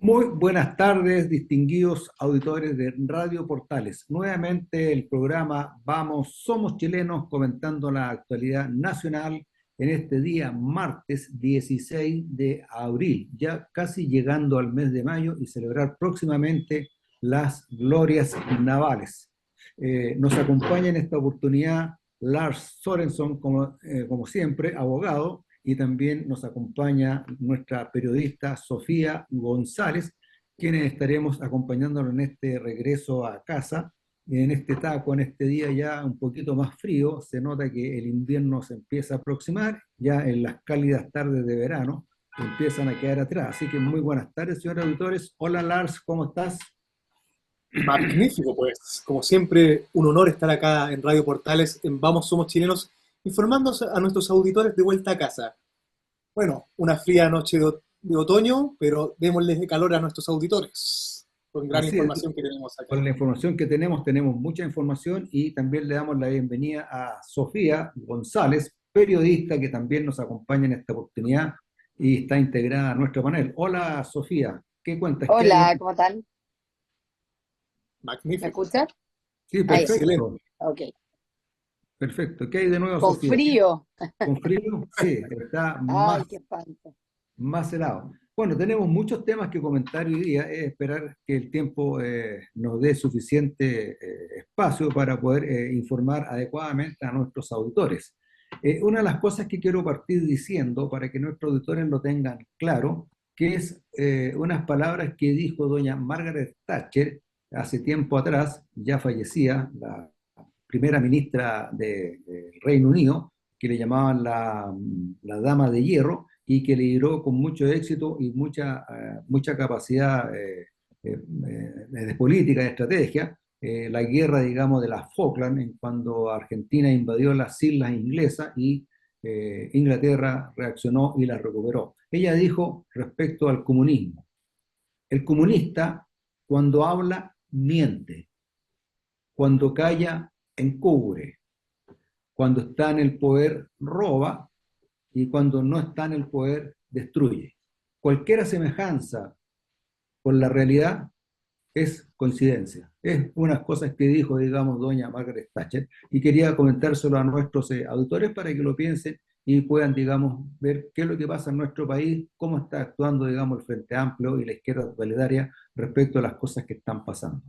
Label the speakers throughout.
Speaker 1: Muy buenas tardes, distinguidos auditores de Radio Portales. Nuevamente el programa Vamos, Somos Chilenos, comentando la actualidad nacional en este día martes 16 de abril, ya casi llegando al mes de mayo y celebrar próximamente las glorias navales. Nos acompaña en esta oportunidad Lars Sorenson, como siempre, abogado, y también nos acompaña nuestra periodista Sofía González, quienes estaremos acompañándonos en este regreso a casa, en este taco, en este día ya un poquito más frío. Se nota que el invierno se empieza a aproximar, ya en las cálidas tardes de verano empiezan a quedar atrás. Así que muy buenas tardes, señores auditores. Hola Lars, ¿cómo estás?
Speaker 2: Magnífico, pues. Como siempre, un honor estar acá en Radio Portales, en Vamos Somos Chilenos, informando a nuestros auditores de vuelta a casa. Bueno, una fría noche de otoño, pero démosles de calor a nuestros auditores, con gran
Speaker 1: Así es.
Speaker 2: información que tenemos acá.
Speaker 1: Con la información que tenemos mucha información y también le damos la bienvenida a Sofía González, periodista que también nos acompaña en esta oportunidad y está integrada a nuestro panel. Hola Sofía, ¿qué cuentas? ¿Qué hay de...
Speaker 3: Hola, ¿cómo están? ¿Me
Speaker 2: Magnífico.
Speaker 3: escuchan?
Speaker 1: Sí,
Speaker 3: Ahí,
Speaker 1: perfecto,
Speaker 2: Excelente.
Speaker 3: ok.
Speaker 1: perfecto. ¿Qué hay de nuevo,
Speaker 3: Con
Speaker 1: Sofía?
Speaker 3: frío.
Speaker 1: ¿Con frío? Sí, está
Speaker 3: Ay,
Speaker 1: más
Speaker 3: qué espanto.
Speaker 1: más helado. Bueno, tenemos muchos temas que comentar hoy día. Es esperar que el tiempo nos dé suficiente espacio para poder informar adecuadamente a nuestros auditores. Una de las cosas que quiero partir diciendo para que nuestros auditores lo tengan claro, que es unas palabras que dijo doña Margaret Thatcher hace tiempo atrás, ya fallecía, la primera ministra del Reino Unido, que le llamaban la Dama de Hierro, y que lideró con mucho éxito y mucha capacidad de política, de estrategia, la guerra, digamos, de las Falkland, en cuando Argentina invadió las islas inglesas y Inglaterra reaccionó y las recuperó. Ella dijo respecto al comunismo: el comunista, cuando habla, miente; cuando calla, encubre; cuando está en el poder, roba; y cuando no está en el poder, destruye. Cualquier semejanza con la realidad es coincidencia. Es unas cosas que dijo, digamos, doña Margaret Thatcher, y quería comentárselo a nuestros auditores para que lo piensen y puedan, digamos, ver qué es lo que pasa en nuestro país, cómo está actuando, digamos, el Frente Amplio y la izquierda totalitaria respecto a las cosas que están pasando.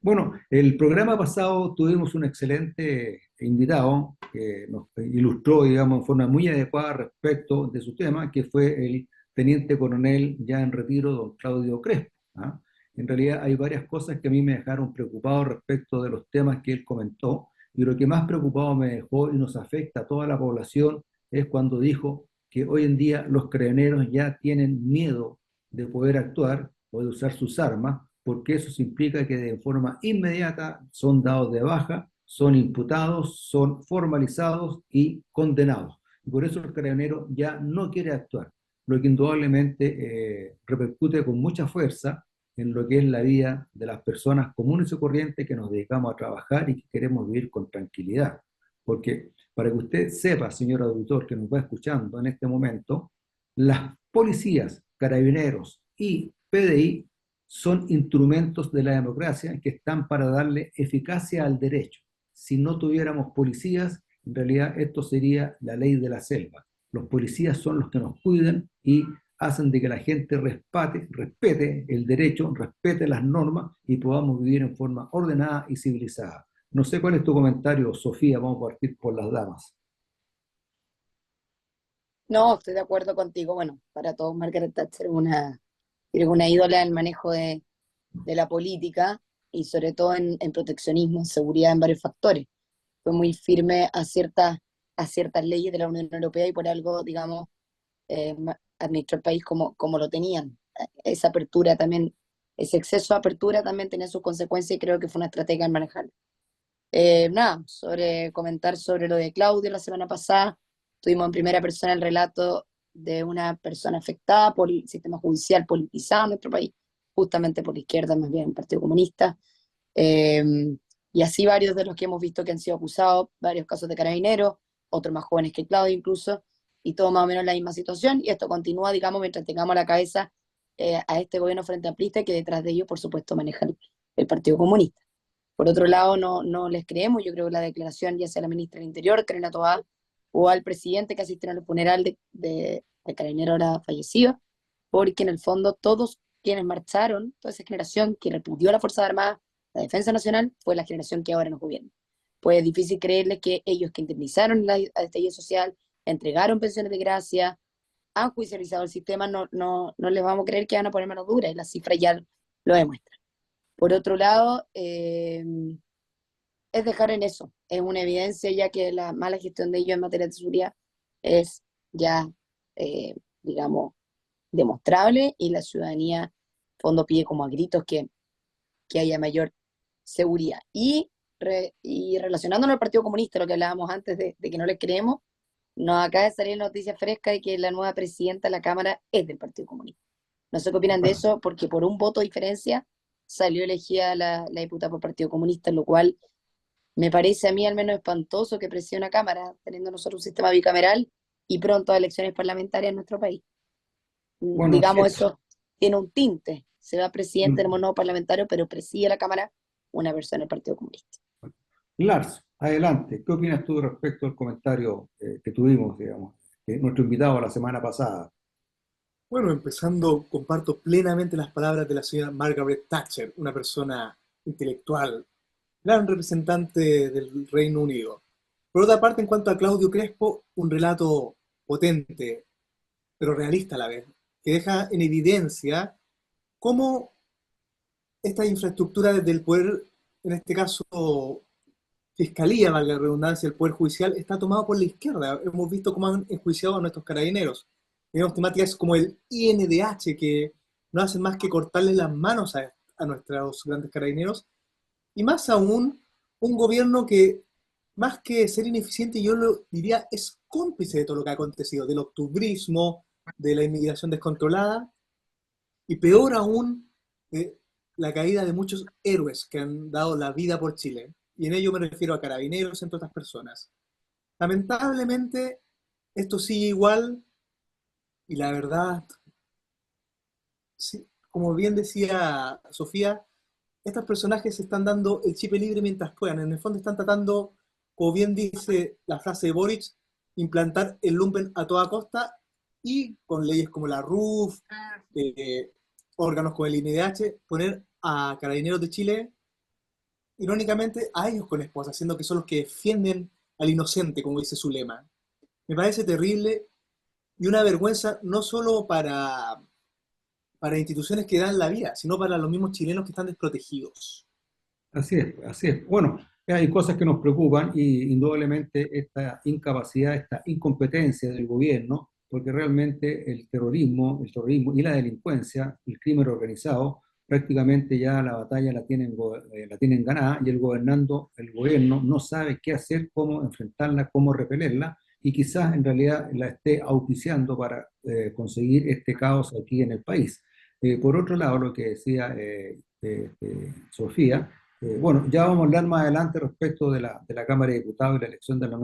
Speaker 1: Bueno, el programa pasado tuvimos un excelente invitado que nos ilustró, digamos, en forma muy adecuada respecto de su tema, que fue el teniente coronel ya en retiro, don Claudio Crespo. ¿Ah? En realidad hay varias cosas que a mí me dejaron preocupado respecto de los temas que él comentó, y lo que más preocupado me dejó y nos afecta a toda la población es cuando dijo que hoy en día los carabineros ya tienen miedo de poder actuar o de usar sus armas, porque eso implica que de forma inmediata son dados de baja, son imputados, son formalizados y condenados. Y por eso el carabinero ya no quiere actuar, lo que indudablemente repercute con mucha fuerza en lo que es la vida de las personas comunes y corrientes que nos dedicamos a trabajar y que queremos vivir con tranquilidad. Porque para que usted sepa, señor auditor que nos va escuchando en este momento, las policías, carabineros y PDI son instrumentos de la democracia que están para darle eficacia al derecho. Si no tuviéramos policías, en realidad esto sería la ley de la selva. Los policías son los que nos cuidan y hacen de que la gente respete el derecho, respete las normas y podamos vivir en forma ordenada y civilizada. No sé cuál es tu comentario, Sofía. Vamos a partir por las damas.
Speaker 3: No, estoy de acuerdo contigo. Bueno, para todos, Margaret Thatcher creo que una ídola en el manejo de la política y sobre todo en proteccionismo, en seguridad, en varios factores. Fue muy firme a ciertas leyes de la Unión Europea y por algo, digamos, administró el país como lo tenían. Esa apertura también, ese exceso de apertura también tenía sus consecuencias y creo que fue una estrategia en manejarlo. Nada, comentar sobre lo de Claudio la semana pasada, tuvimos en primera persona el relato de una persona afectada por el sistema judicial politizado en nuestro país, justamente por la izquierda, más bien el Partido Comunista, eh, y así varios de los que hemos visto que han sido acusados, varios casos de carabineros, otros más jóvenes que Claudio incluso, y todo más o menos la misma situación, y esto continúa, digamos, mientras tengamos a la cabeza a este gobierno frente amplista, que detrás de ellos, por supuesto, maneja el Partido Comunista. Por otro lado, no les creemos. Yo creo que la declaración, ya sea la ministra del Interior, Karina Toá, o al presidente que asistieron al funeral de Carabinero ahora fallecido, porque en el fondo todos quienes marcharon, toda esa generación que repudió a la Fuerza Armada, la Defensa Nacional, fue la generación que ahora nos gobierna. Pues es difícil creerles que ellos que indemnizaron al estallido social, entregaron pensiones de gracia, han judicializado el sistema, no les vamos a creer que van a poner mano dura, y la cifra ya lo demuestra. Por otro lado, es dejar en eso, es una evidencia ya que la mala gestión de ellos en materia de seguridad es ya, digamos, demostrable, y la ciudadanía, fondo, pide como a gritos que haya mayor seguridad. Y relacionándolo al Partido Comunista, lo que hablábamos antes de que no les creemos, nos acaba de salir noticia fresca de que la nueva presidenta de la Cámara es del Partido Comunista. No sé qué opinan de eso, porque por un voto de diferencia salió elegida la diputada por Partido Comunista, lo cual me parece a mí al menos espantoso que preside una Cámara, teniendo nosotros un sistema bicameral y pronto elecciones parlamentarias en nuestro país.
Speaker 1: Bueno, sí,
Speaker 3: Digamos, eso tiene un tinte. Se va presidente del mono parlamentario, pero preside la Cámara una persona del Partido Comunista.
Speaker 1: Lars, adelante. ¿Qué opinas tú respecto al comentario que tuvimos, digamos, nuestro invitado la semana pasada?
Speaker 2: Bueno, empezando, comparto plenamente las palabras de la señora Margaret Thatcher, una persona intelectual, gran representante del Reino Unido. Por otra parte, en cuanto a Claudio Crespo, un relato potente, pero realista a la vez, que deja en evidencia cómo esta infraestructura del poder, en este caso fiscalía, valga la redundancia, el poder judicial, está tomado por la izquierda. Hemos visto cómo han enjuiciado a nuestros carabineros. Tenemos temáticas como el INDH, que no hacen más que cortarle las manos a nuestros grandes carabineros, y más aún, un gobierno que, más que ser ineficiente, yo lo diría, es cómplice de todo lo que ha acontecido, del octubrismo, de la inmigración descontrolada, y peor aún, de la caída de muchos héroes que han dado la vida por Chile. Y en ello me refiero a carabineros, entre otras personas. Lamentablemente, esto sigue igual, y la verdad, sí, como bien decía Sofía, estos personajes se están dando el chip libre mientras puedan. En el fondo están tratando, como bien dice la frase de Boric, implantar el lumpen a toda costa, y con leyes como la RUF, órganos como el INDH, poner a Carabineros de Chile, irónicamente, a ellos con esposa, siendo que son los que defienden al inocente, como dice su lema. Me parece terrible y una vergüenza no solo para instituciones que dan la vida, sino para los mismos chilenos que están desprotegidos.
Speaker 1: Así es, así es. Bueno, hay cosas que nos preocupan y indudablemente esta incapacidad, esta incompetencia del gobierno, porque realmente el terrorismo y la delincuencia, el crimen organizado, prácticamente ya la batalla la tienen ganada, y el gobierno no sabe qué hacer, cómo enfrentarla, cómo repelerla, y quizás en realidad la esté auspiciando para conseguir este caos aquí en el país. Por otro lado, lo que decía Sofía, bueno, ya vamos a hablar más adelante respecto de la Cámara de Diputados y la elección de la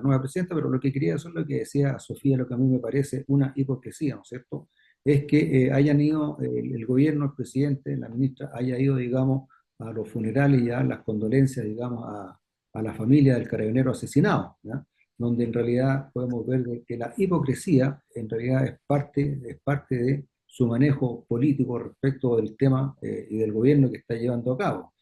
Speaker 1: nueva presidenta, pero lo que quería decir, lo que decía Sofía, lo que a mí me parece una hipocresía, ¿no es cierto? Es que hayan ido el gobierno, el presidente, la ministra, haya ido, digamos, a los funerales y a las condolencias, digamos, a la familia del carabinero asesinado, ¿ya? Donde en realidad podemos ver que la hipocresía en realidad es parte de su manejo político respecto del tema y del gobierno que está llevando a cabo.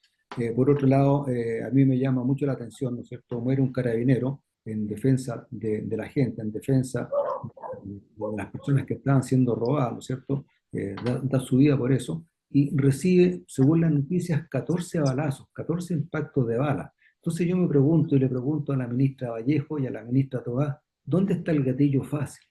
Speaker 1: Por otro lado, a mí me llama mucho la atención, ¿no es cierto?, muere un carabinero en defensa de la gente, en defensa de las personas que estaban siendo robadas, ¿no es cierto?, da su vida por eso, y recibe, según las noticias, 14 balazos, 14 impactos de bala. Entonces yo me pregunto y le pregunto a la ministra Vallejo y a la ministra Tobá, ¿dónde está el gatillo fácil?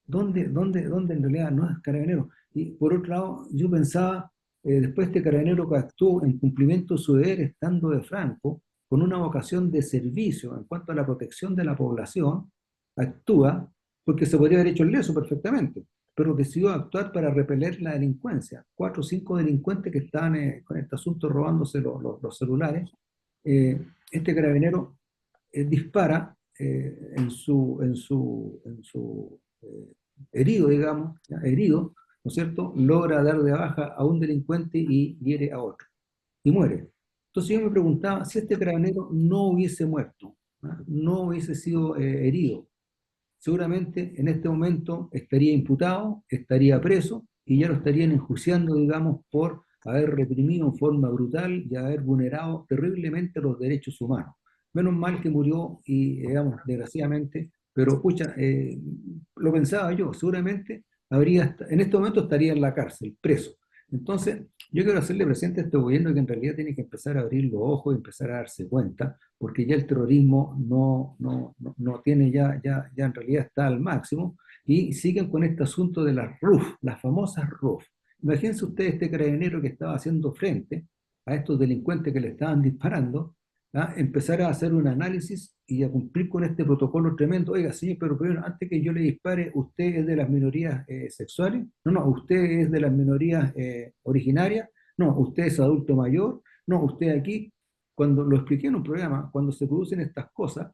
Speaker 1: ¿Dónde en realidad no es carabinero? Y por otro lado, yo pensaba, después este carabinero que actuó en cumplimiento de su deber estando de Franco, con una vocación de servicio en cuanto a la protección de la población, actúa porque se podría haber hecho el leso perfectamente, pero decidió actuar para repeler la delincuencia. 4 o 5 delincuentes que estaban con este asunto robándose los celulares. Este carabinero dispara en su herido, digamos, ¿ya? Herido, ¿no es cierto?, logra dar de baja a un delincuente y hiere a otro, y muere. Entonces yo me preguntaba, si este carabinero no hubiese muerto, ¿ah?, no hubiese sido herido, seguramente en este momento estaría imputado, estaría preso y ya lo estarían enjuiciando, digamos, por haber reprimido en forma brutal y haber vulnerado terriblemente los derechos humanos. Menos mal que murió y, digamos, desgraciadamente, pero escucha, lo pensaba yo, seguramente en este momento estaría en la cárcel, preso. Entonces, yo quiero hacerle presente a este gobierno que en realidad tiene que empezar a abrir los ojos y empezar a darse cuenta, porque ya el terrorismo no tiene, ya en realidad está al máximo, y siguen con este asunto de las RUF, las famosas RUF. Imagínense ustedes este carabinero que estaba haciendo frente a estos delincuentes que le estaban disparando, ¿ah?, empezar a hacer un análisis y a cumplir con este protocolo tremendo. Oiga, señor, pero primero, antes que yo le dispare, ¿usted es de las minorías sexuales? No, ¿usted es de las minorías originarias? No, ¿usted es adulto mayor? No, ¿usted aquí? Cuando lo expliqué en un programa, cuando se producen estas cosas,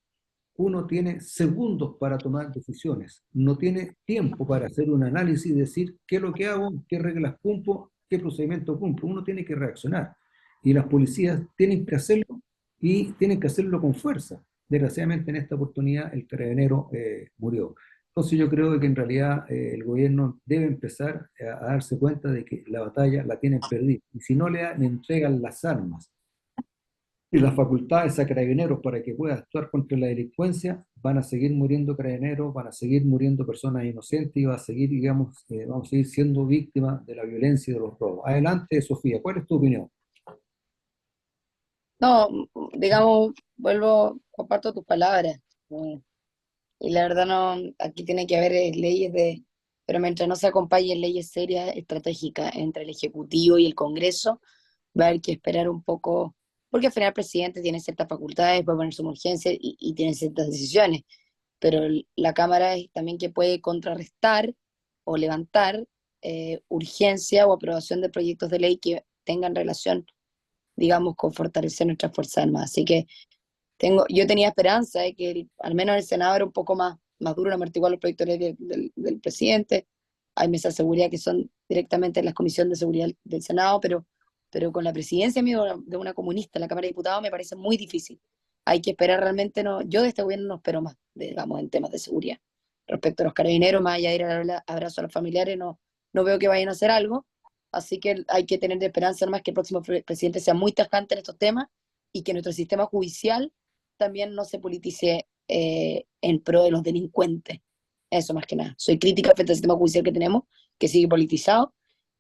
Speaker 1: uno tiene segundos para tomar decisiones, no tiene tiempo para hacer un análisis y decir qué es lo que hago, qué reglas cumplo, qué procedimiento cumplo. Uno tiene que reaccionar y las policías tienen que hacerlo y tienen que hacerlo con fuerza. Desgraciadamente en esta oportunidad el carabinero murió. Entonces yo creo que en realidad el gobierno debe empezar a darse cuenta de que la batalla la tienen perdida. Y si no le entregan las armas y las facultades a carabineros para que pueda actuar contra la delincuencia, van a seguir muriendo carabineros, van a seguir muriendo personas inocentes y va a seguir, digamos, vamos a seguir siendo víctimas de la violencia y de los robos. Adelante, Sofía, ¿cuál es tu opinión?
Speaker 3: No, digamos, comparto tus palabras. Y la verdad no, aquí tiene que haber leyes pero mientras no se acompañen leyes serias, estratégicas entre el Ejecutivo y el Congreso, va a haber que esperar un poco, porque al final el presidente tiene ciertas facultades, puede poner su urgencia y tiene ciertas decisiones, pero la Cámara es también que puede contrarrestar o levantar urgencia o aprobación de proyectos de ley que tengan relación, digamos, con fortalecer nuestras Fuerzas Armadas. Así que yo tenía esperanza de que al menos el Senado era un poco más duro en amortiguar los proyectos de ley del presidente. Hay mesas de seguridad que son directamente en la Comisión de Seguridad del Senado, pero con la presidencia de una comunista en la Cámara de Diputados me parece muy difícil. Hay que esperar realmente, no, yo de este gobierno no espero más, digamos, en temas de seguridad. Respecto a los carabineros, más allá de ir a abrazo a los familiares, no veo que vayan a hacer algo. Así que hay que tener de esperanza más que el próximo presidente sea muy tajante en estos temas y que nuestro sistema judicial también no se politice en pro de los delincuentes. Eso más que nada. Soy crítica frente al sistema judicial que tenemos, que sigue politizado,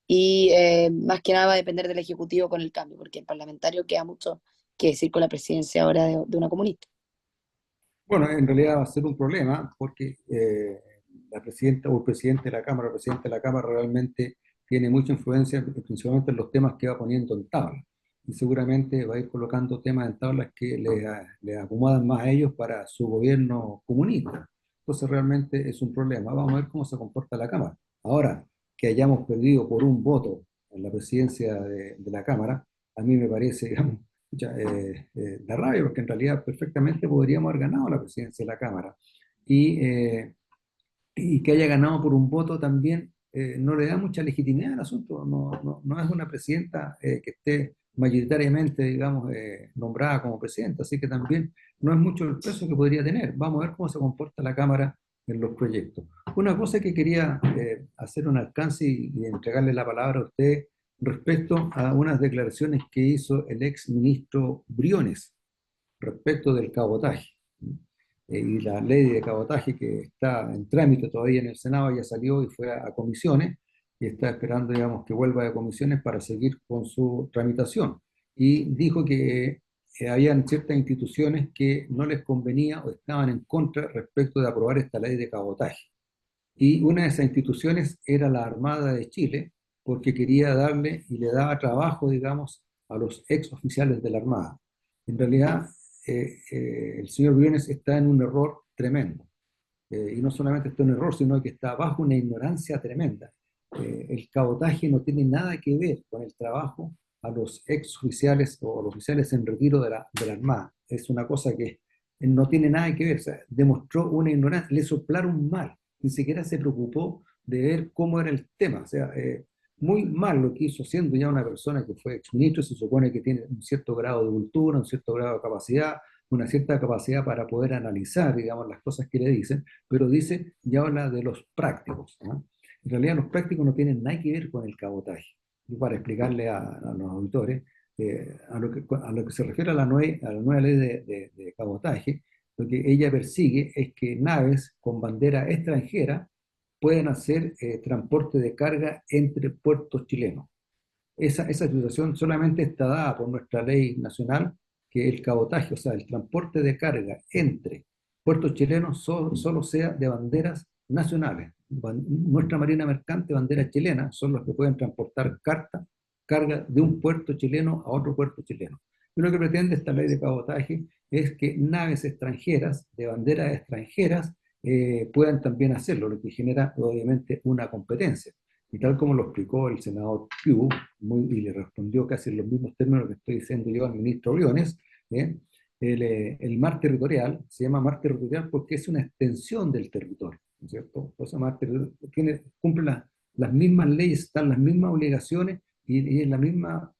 Speaker 3: y más que nada va a depender del Ejecutivo con el cambio, porque el parlamentario queda mucho que decir con la presidencia ahora de una comunista.
Speaker 1: Bueno, en realidad va a ser un problema porque la presidenta o el presidente de la Cámara, el presidente de la Cámara realmente tiene mucha influencia, principalmente en los temas que va poniendo en tabla. Y seguramente va a ir colocando temas en tablas que le acomodan más a ellos para su gobierno comunista. Entonces realmente es un problema. Vamos a ver cómo se comporta la Cámara. Ahora, que hayamos perdido por un voto en la presidencia de la Cámara, a mí me parece, digamos, da rabia, porque en realidad perfectamente podríamos haber ganado la presidencia de la Cámara. Y que haya ganado por un voto también no le da mucha legitimidad al asunto. No es una presidenta que esté mayoritariamente, digamos, nombrada como presidenta, así que también no es mucho el peso que podría tener. Vamos a ver cómo se comporta la Cámara en los proyectos. Una cosa que quería hacer un alcance y entregarle la palabra a usted respecto a unas declaraciones que hizo el ex ministro Briones respecto del cabotaje. Y la ley de cabotaje que está en trámite todavía en el Senado ya salió y fue a comisiones y está esperando, digamos, que vuelva de comisiones para seguir con su tramitación. Y dijo que habían ciertas instituciones que no les convenía o estaban en contra respecto de aprobar esta ley de cabotaje. Y una de esas instituciones era la Armada de Chile, porque quería darle y le daba trabajo, digamos, a los ex oficiales de la Armada. En realidad, el señor Briones está en un error tremendo. Y no solamente está en un error, sino que está bajo una ignorancia tremenda. El cabotaje no tiene nada que ver con el trabajo a los ex oficiales o los oficiales en retiro de la Armada. Es una cosa que no tiene nada que ver. O sea, demostró una ignorancia, le soplaron mal, ni siquiera se preocupó de ver cómo era el tema. O sea, muy mal lo que hizo, siendo ya una persona que fue exministro, se supone que tiene un cierto grado de cultura, un cierto grado de capacidad, una cierta capacidad para poder analizar, digamos, las cosas que le dicen, pero dice y habla de los prácticos, ¿no? En realidad los prácticos no tienen nada que ver con el cabotaje. Y para explicarle a los auditores, a lo que se refiere a la nueva ley de cabotaje, lo que ella persigue es que naves con bandera extranjera pueden hacer transporte de carga entre puertos chilenos. Esa situación solamente está dada por nuestra ley nacional, que el cabotaje, o sea, el transporte de carga entre puertos chilenos solo sea de banderas nacionales. Nuestra Marina Mercante, banderas chilenas, son los que pueden transportar carga de un puerto chileno a otro puerto chileno. Y lo que pretende esta ley de cabotaje es que naves extranjeras, de banderas extranjeras, puedan también hacerlo, lo que genera obviamente una competencia. Y tal como lo explicó el senador Piu, y le respondió casi en los mismos términos que estoy diciendo yo al ministro Briones, ¿eh? El mar territorial se llama mar territorial porque es una extensión del territorio, ¿no es cierto? Pues mar cumple las mismas leyes, están las mismas obligaciones y es la misma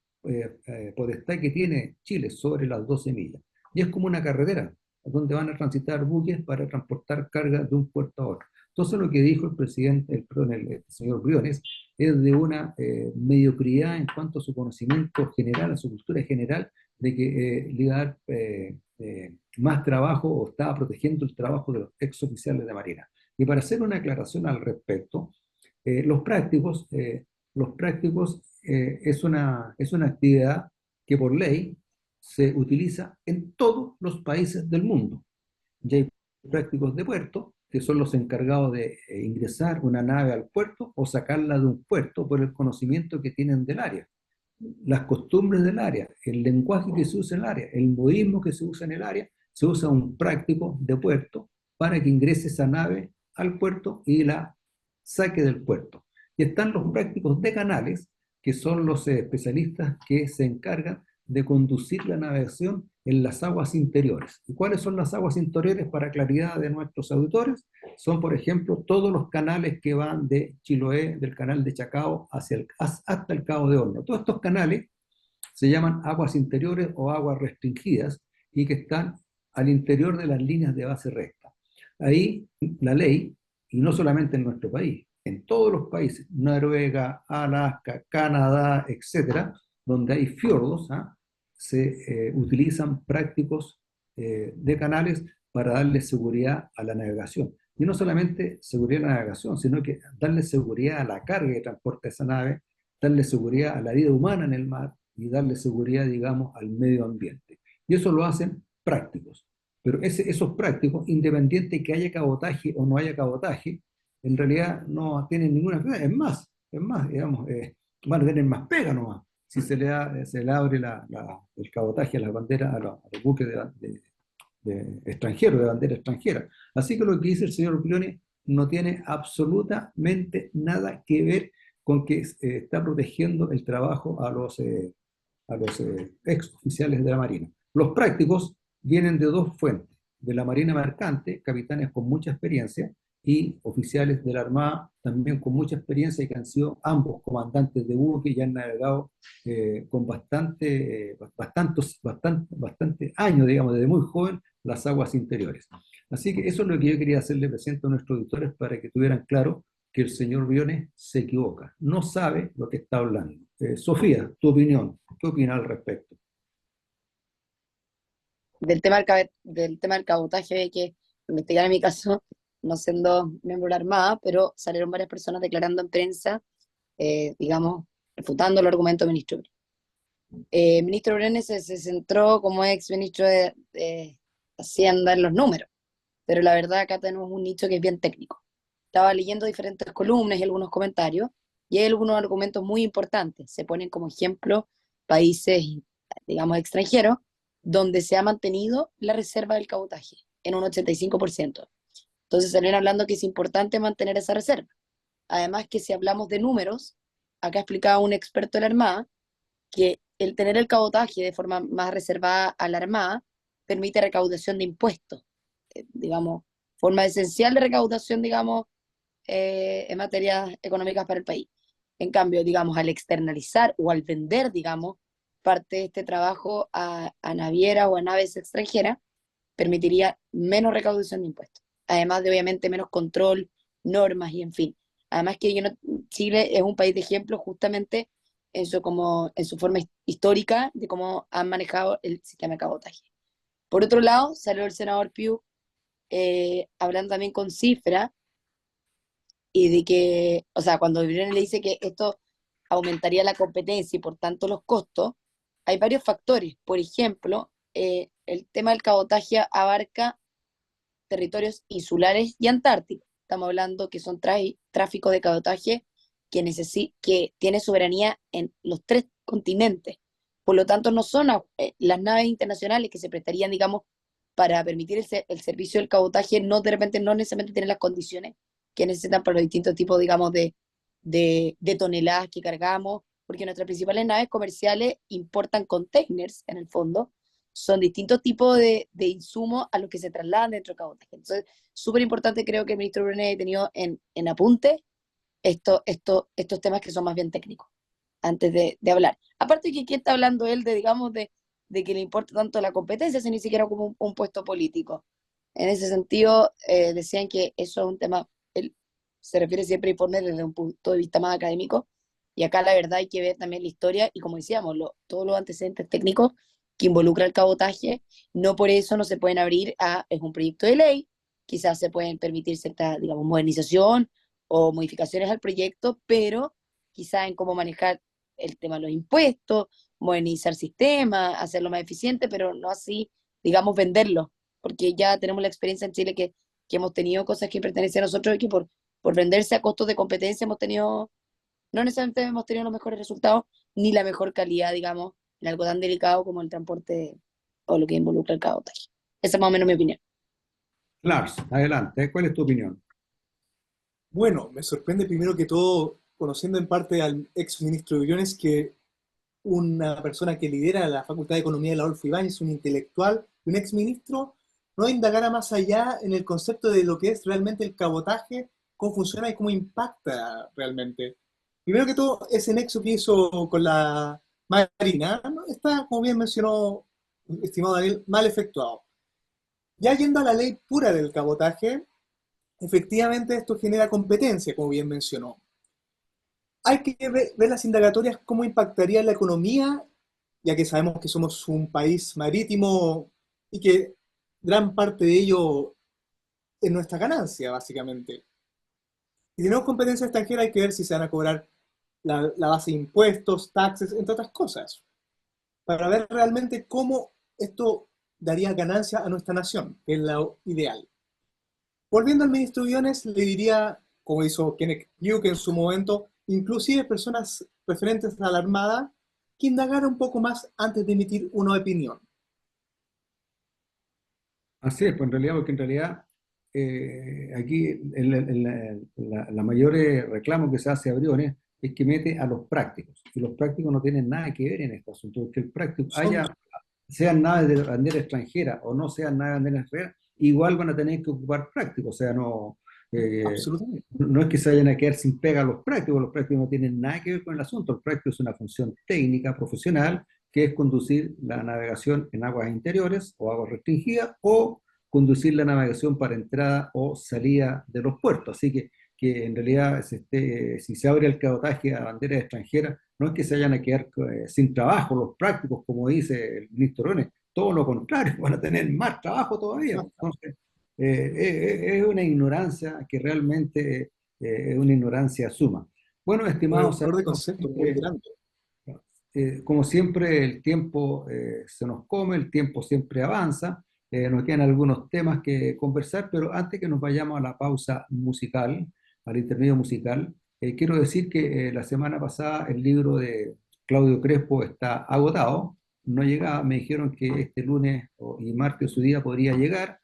Speaker 1: potestad que tiene Chile sobre las 12 millas. Y es como una carretera donde van a transitar buques para transportar carga de un puerto a otro. Entonces lo que dijo el presidente, el señor Briones, es de una mediocridad en cuanto a su conocimiento general, a su cultura general, de que le iba a dar más trabajo o estaba protegiendo el trabajo de los exoficiales de Marina. Y para hacer una aclaración al respecto, los prácticos, es una actividad que por ley se utiliza en todos los países del mundo. Ya hay prácticos de puerto, que son los encargados de ingresar una nave al puerto o sacarla de un puerto por el conocimiento que tienen del área, las costumbres del área, el lenguaje que se usa en el área, el modismo que se usa en el área. Se usa un práctico de puerto para que ingrese esa nave al puerto y la saque del puerto. Y están los prácticos de canales, que son los especialistas que se encargan de conducir la navegación en las aguas interiores. ¿Y cuáles son las aguas interiores para claridad de nuestros auditores? Son, por ejemplo, todos los canales que van de Chiloé, del canal de Chacao, hasta el Cabo de Horno. Todos estos canales se llaman aguas interiores o aguas restringidas y que están al interior de las líneas de base recta. Ahí la ley, y no solamente en nuestro país, en todos los países, Noruega, Alaska, Canadá, etcétera, donde hay fiordos, se utilizan prácticos de canales para darle seguridad a la navegación. Y no solamente seguridad a la navegación, sino que darle seguridad a la carga que transporta esa nave, darle seguridad a la vida humana en el mar y darle seguridad, digamos, al medio ambiente. Y eso lo hacen prácticos. Pero esos prácticos, independiente de que haya cabotaje o no haya cabotaje, en realidad no tienen ninguna... Es más, digamos, van a tener más pega nomás si se le abre el cabotaje a las banderas, a los buques de extranjeros, de bandera extranjera. Así que lo que dice el señor Briones no tiene absolutamente nada que ver con que está protegiendo el trabajo a los ex oficiales de la Marina. Los prácticos vienen de dos fuentes, de la Marina Mercante, capitanes con mucha experiencia, y oficiales de la Armada también con mucha experiencia y que han sido ambos comandantes de buque y han navegado con bastante años, digamos, desde muy joven, las aguas interiores. Así que eso es lo que yo quería hacerle presente a nuestros auditores para que tuvieran claro que el señor Briones se equivoca, no sabe lo que está hablando. Sofía, tu opinión, ¿qué opina al respecto?
Speaker 3: Del tema del cabotaje, de que investigar en mi caso, no siendo miembro de la Armada, pero salieron varias personas declarando en prensa, digamos, refutando el argumento del ministro. El ministro Brenes se centró como ex ministro de Hacienda en los números, pero la verdad acá tenemos un nicho que es bien técnico. Estaba leyendo diferentes columnas y algunos comentarios, y hay algunos argumentos muy importantes. Se ponen como ejemplo países, digamos, extranjeros, donde se ha mantenido la reserva del cabotaje en un 85%. Entonces salieron hablando que es importante mantener esa reserva. Además que si hablamos de números, acá explicaba un experto de la Armada que el tener el cabotaje de forma más reservada a la Armada permite recaudación de impuestos, digamos, forma esencial de recaudación, digamos, en materias económicas para el país. En cambio, digamos, al externalizar o al vender, digamos, parte de este trabajo a navieras o a naves extranjeras, permitiría menos recaudación de impuestos. Además de, obviamente, menos control, normas y en fin. Además que Chile es un país de ejemplo justamente en su forma histórica de cómo han manejado el sistema de cabotaje. Por otro lado, salió el senador Piu hablando también con cifras y de que, o sea, cuando Briones le dice que esto aumentaría la competencia y por tanto los costos, hay varios factores. Por ejemplo, el tema del cabotaje abarca territorios insulares y antárticos. Estamos hablando que son tráfico de cabotaje que tiene soberanía en los tres continentes. Por lo tanto, no son las naves internacionales que se prestarían, digamos, para permitir el servicio del cabotaje, no de repente no necesariamente tienen las condiciones que necesitan para los distintos tipos, digamos, de toneladas que cargamos, porque nuestras principales naves comerciales importan containers, en el fondo, son distintos tipos de insumos a los que se trasladan dentro del cabotaje. Entonces, súper importante creo que el ministro Brunel haya tenido en apunte estos temas que son más bien técnicos, antes de hablar. Aparte que aquí está hablando él digamos, de que le importa tanto la competencia, si ni siquiera como un puesto político. En ese sentido, decían que eso es un tema, él se refiere siempre a informes desde un punto de vista más académico, y acá la verdad hay que ver también la historia, y como decíamos, todos los antecedentes técnicos que involucra el cabotaje, no por eso no se pueden abrir es un proyecto de ley, quizás se pueden permitir cierta, digamos, modernización o modificaciones al proyecto, pero quizás en cómo manejar el tema de los impuestos, modernizar sistemas, hacerlo más eficiente, pero no así, digamos, venderlo, porque ya tenemos la experiencia en Chile que hemos tenido cosas que pertenecen a nosotros y que por venderse a costos de competencia no necesariamente hemos tenido los mejores resultados, ni la mejor calidad, digamos, en algo tan delicado como el transporte o lo que involucra el cabotaje. Esa es más o menos mi opinión.
Speaker 1: Lars, adelante, ¿cuál es tu opinión?
Speaker 2: Bueno, me sorprende primero que todo, conociendo en parte al ex ministro Briones, que una persona que lidera la Facultad de Economía de la Adolfo Ibáñez, un intelectual y un ex ministro, no indagara más allá en el concepto de lo que es realmente el cabotaje, cómo funciona y cómo impacta realmente. Primero que todo, ese nexo que hizo con la Marina, ¿no? Está, como bien mencionó, estimado Daniel, mal efectuado. Ya yendo a la ley pura del cabotaje, efectivamente esto genera competencia, como bien mencionó. Hay que ver las indagatorias cómo impactaría la economía, ya que sabemos que somos un país marítimo y que gran parte de ello es nuestra ganancia, básicamente. Si tenemos competencia extranjera, hay que ver si se van a cobrar la base de impuestos, taxes, entre otras cosas, para ver realmente cómo esto daría ganancia a nuestra nación, que es lo ideal. Volviendo al ministro Briones, le diría, como hizo Kenneth Duke en su momento, inclusive personas referentes a la Armada, que indagara un poco más antes de emitir una opinión.
Speaker 1: Así es, pues en realidad, porque en realidad aquí la mayor reclamo que se hace a Briones es que mete a los prácticos, y los prácticos no tienen nada que ver en este asunto, porque el práctico,
Speaker 2: Son
Speaker 1: sean naves de bandera extranjera o no sean naves de bandera extranjera, igual van a tener que ocupar prácticos, o sea, eh,
Speaker 2: absolutamente.
Speaker 1: no es que se vayan a quedar sin pega los prácticos no tienen nada que ver con el asunto, el práctico es una función técnica, profesional, que es conducir la navegación en aguas interiores o aguas restringidas, o conducir la navegación para entrada o salida de los puertos. Así que en realidad si se abre el cabotaje a banderas extranjeras, no es que se vayan a quedar sin trabajo los prácticos, como dice el ministro Rones, todo lo contrario, van a tener más trabajo todavía. Entonces, es una ignorancia que realmente es una ignorancia suma. Bueno,
Speaker 2: Un
Speaker 1: estimados
Speaker 2: error de
Speaker 1: amigos,
Speaker 2: concepto muy grande.
Speaker 1: como siempre, el tiempo se nos come, el tiempo siempre avanza, nos quedan algunos temas que conversar, pero antes que nos vayamos a la pausa musical, al intermedio musical, quiero decir que la semana pasada el libro de Claudio Crespo está agotado, no llegaba, me dijeron que este lunes y martes o su día podría llegar,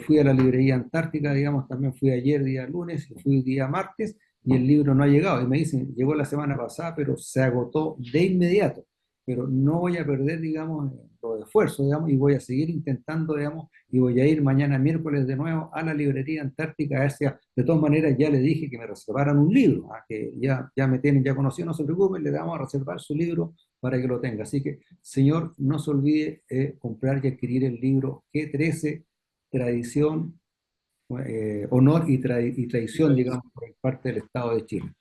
Speaker 1: fui a la librería Antártica, digamos, también fui ayer día lunes y fui día martes, y el libro no ha llegado. Y me dicen, llegó la semana pasada, pero se agotó de inmediato. pero no voy a perder, digamos, los esfuerzos, digamos, y voy a seguir intentando, digamos, y voy a ir mañana miércoles de nuevo a la librería Antártica, a ver si, de todas maneras ya le dije que me reservaran un libro, que ya me tienen ya conocido, no se preocupen, le vamos a reservar su libro para que lo tenga. Así que, señor, no se olvide comprar y adquirir el libro G13, Tradición, Honor y Traición, digamos, por parte del Estado de Chile.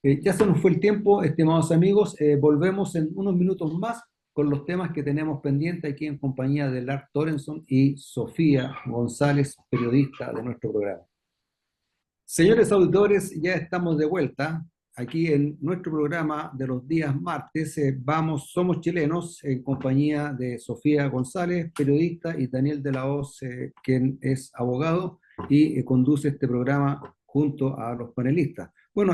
Speaker 1: Ya se nos fue el tiempo, estimados amigos. Volvemos en unos minutos más con los temas que tenemos pendientes aquí en compañía de Lars Torenson y Sofía González, periodista de nuestro programa. Señores auditores, ya estamos de vuelta aquí en nuestro programa de los días martes. Somos chilenos, en compañía de Sofía González, periodista, y Daniel de la Hoz, quien es abogado y conduce este programa junto a los panelistas. Bueno,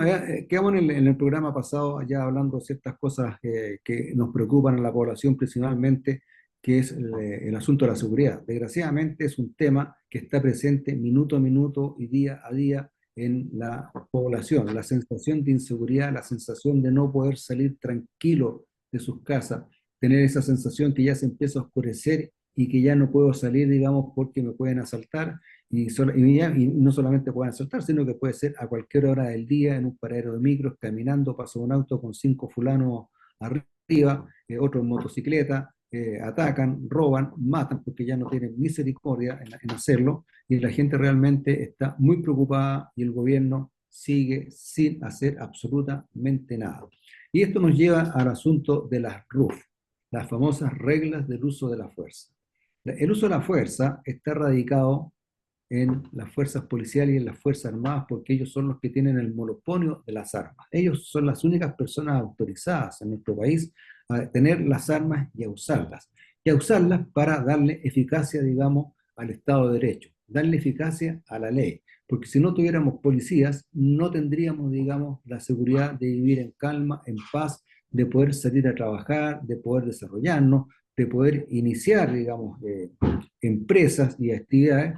Speaker 1: quedamos en el programa pasado ya hablando de ciertas cosas que nos preocupan a la población principalmente, que es el asunto de la seguridad. Desgraciadamente es un tema que está presente minuto a minuto y día a día en la población, la sensación de inseguridad, la sensación de no poder salir tranquilo de sus casas, tener esa sensación que ya se empieza a oscurecer y que ya no puedo salir, digamos, porque me pueden asaltar, y no solamente pueden asaltar, sino que puede ser a cualquier hora del día, en un paradero de micros, caminando, pasa un auto con 5 fulanos arriba, otros en motocicleta, atacan, roban, matan, porque ya no tienen misericordia en hacerlo, y la gente realmente está muy preocupada y el gobierno sigue sin hacer absolutamente nada. Y esto nos lleva al asunto de las RUF, las famosas reglas del uso de la fuerza. El uso de la fuerza está radicado en las fuerzas policiales y en las fuerzas armadas porque ellos son los que tienen el monopolio de las armas. Ellos son las únicas personas autorizadas en nuestro país a tener las armas y a usarlas para darle eficacia, digamos, al Estado de Derecho, darle eficacia a la ley, porque si no tuviéramos policías, no tendríamos, digamos, la seguridad de vivir en calma, en paz, de poder salir a trabajar, de poder desarrollarnos, de poder iniciar, digamos, empresas y actividades,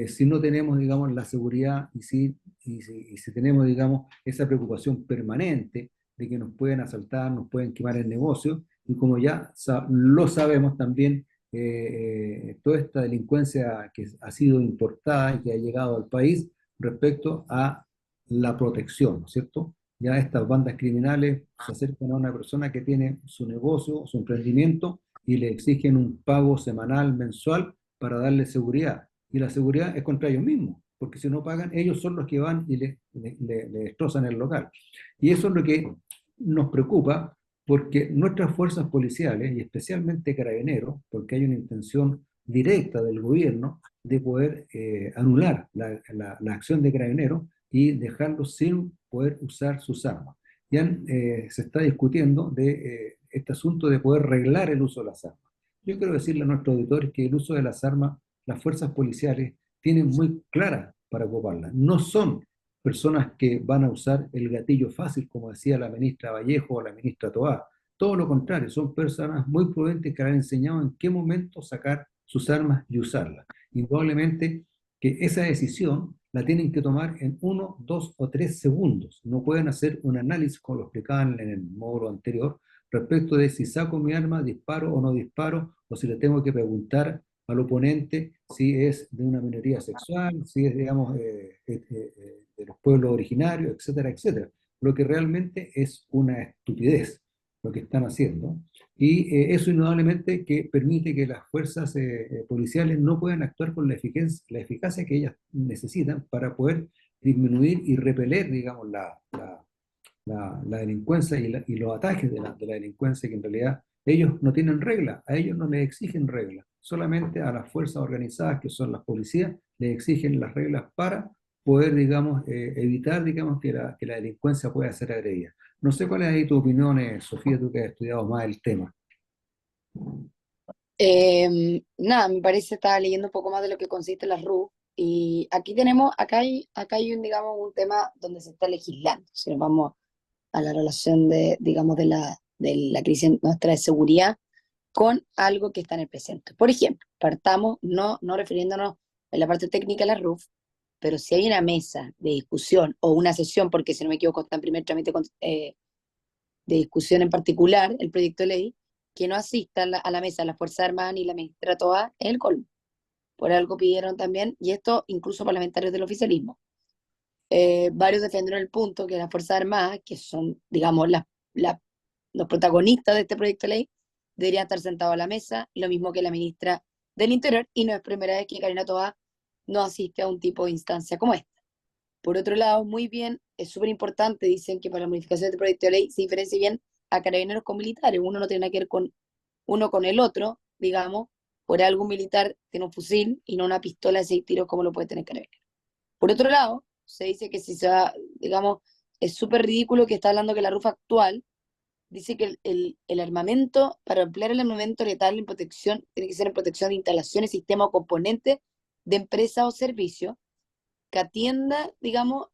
Speaker 1: si no tenemos, digamos, la seguridad y si tenemos, digamos, esa preocupación permanente de que nos pueden asaltar, nos pueden quemar el negocio, y como ya lo sabemos también, toda esta delincuencia que ha sido importada y que ha llegado al país respecto a la protección, ¿no es cierto? Ya estas bandas criminales se acercan a una persona que tiene su negocio, su emprendimiento, y le exigen un pago semanal, mensual, para darle seguridad. Y la seguridad es contra ellos mismos, porque si no pagan, ellos son los que van y le destrozan el local. Y eso es lo que nos preocupa, porque nuestras fuerzas policiales, y especialmente Carabineros, porque hay una intención directa del gobierno de poder anular la acción de Carabineros y dejarlos sin poder usar sus armas. Ya se está discutiendo de este asunto de poder reglar el uso de las armas. Yo quiero decirle a nuestros auditores que el uso de las armas, las fuerzas policiales tienen muy clara para ocuparlas. No son personas que van a usar el gatillo fácil, como decía la ministra Vallejo o la ministra Toá. Todo lo contrario, son personas muy prudentes que han enseñado en qué momento sacar sus armas y usarlas. Indudablemente que esa decisión la tienen que tomar en 1, 2 o 3 segundos. No pueden hacer un análisis, como lo explicaban en el módulo anterior, respecto de si saco mi arma, disparo o no disparo, o si le tengo que preguntar al oponente si es de una minoría sexual, si es, digamos, de los pueblos originarios, etcétera, etcétera. Lo que realmente es una estupidez lo que están haciendo. Y eso indudablemente que permite que las fuerzas policiales no puedan actuar con la eficacia que ellas necesitan para poder disminuir y repeler, digamos, la delincuencia y los ataques de la delincuencia, que en realidad ellos no tienen regla, a ellos no les exigen reglas, solamente a las fuerzas organizadas, que son las policías, les exigen las reglas para poder, digamos, evitar, digamos, que la delincuencia pueda ser agredida. No sé cuál es ahí tu opinión, Sofía, tú que has estudiado más el tema.
Speaker 3: Nada, me parece, estaba leyendo un poco más de lo que consiste la RUF, y aquí tenemos, acá hay un, digamos, un tema donde se está legislando. Si nos vamos a la relación de, digamos, de la crisis nuestra de seguridad con algo que está en el presente. Por ejemplo, partamos no refiriéndonos en la parte técnica de la RUF, pero si hay una mesa de discusión o una sesión, porque si no me equivoco está en primer trámite de discusión en particular, el proyecto de ley, que no asista a la mesa de las Fuerzas Armadas ni la ministra Toa es el colmo. Por algo pidieron también, y esto incluso parlamentarios del oficialismo. Varios defendieron el punto que las Fuerzas Armadas, que son, digamos, los protagonistas de este proyecto de ley, deberían estar sentados a la mesa, lo mismo que la ministra del Interior, y no es primera vez que Karina Toa no asiste a un tipo de instancia como esta. Por otro lado, muy bien, es súper importante, dicen que para la modificación de este proyecto de ley se diferencia bien a carabineros con militares, uno no tiene nada que ver con uno con el otro, digamos, por algo un militar tiene un fusil y no una pistola de 6 tiros como lo puede tener carabineros. Por otro lado, se dice que si se va, digamos, es súper ridículo que está hablando que la RUF actual dice que el armamento, para emplear el armamento letal en protección, tiene que ser en protección de instalaciones, sistemas o componentes de empresa o servicio que atienda, digamos,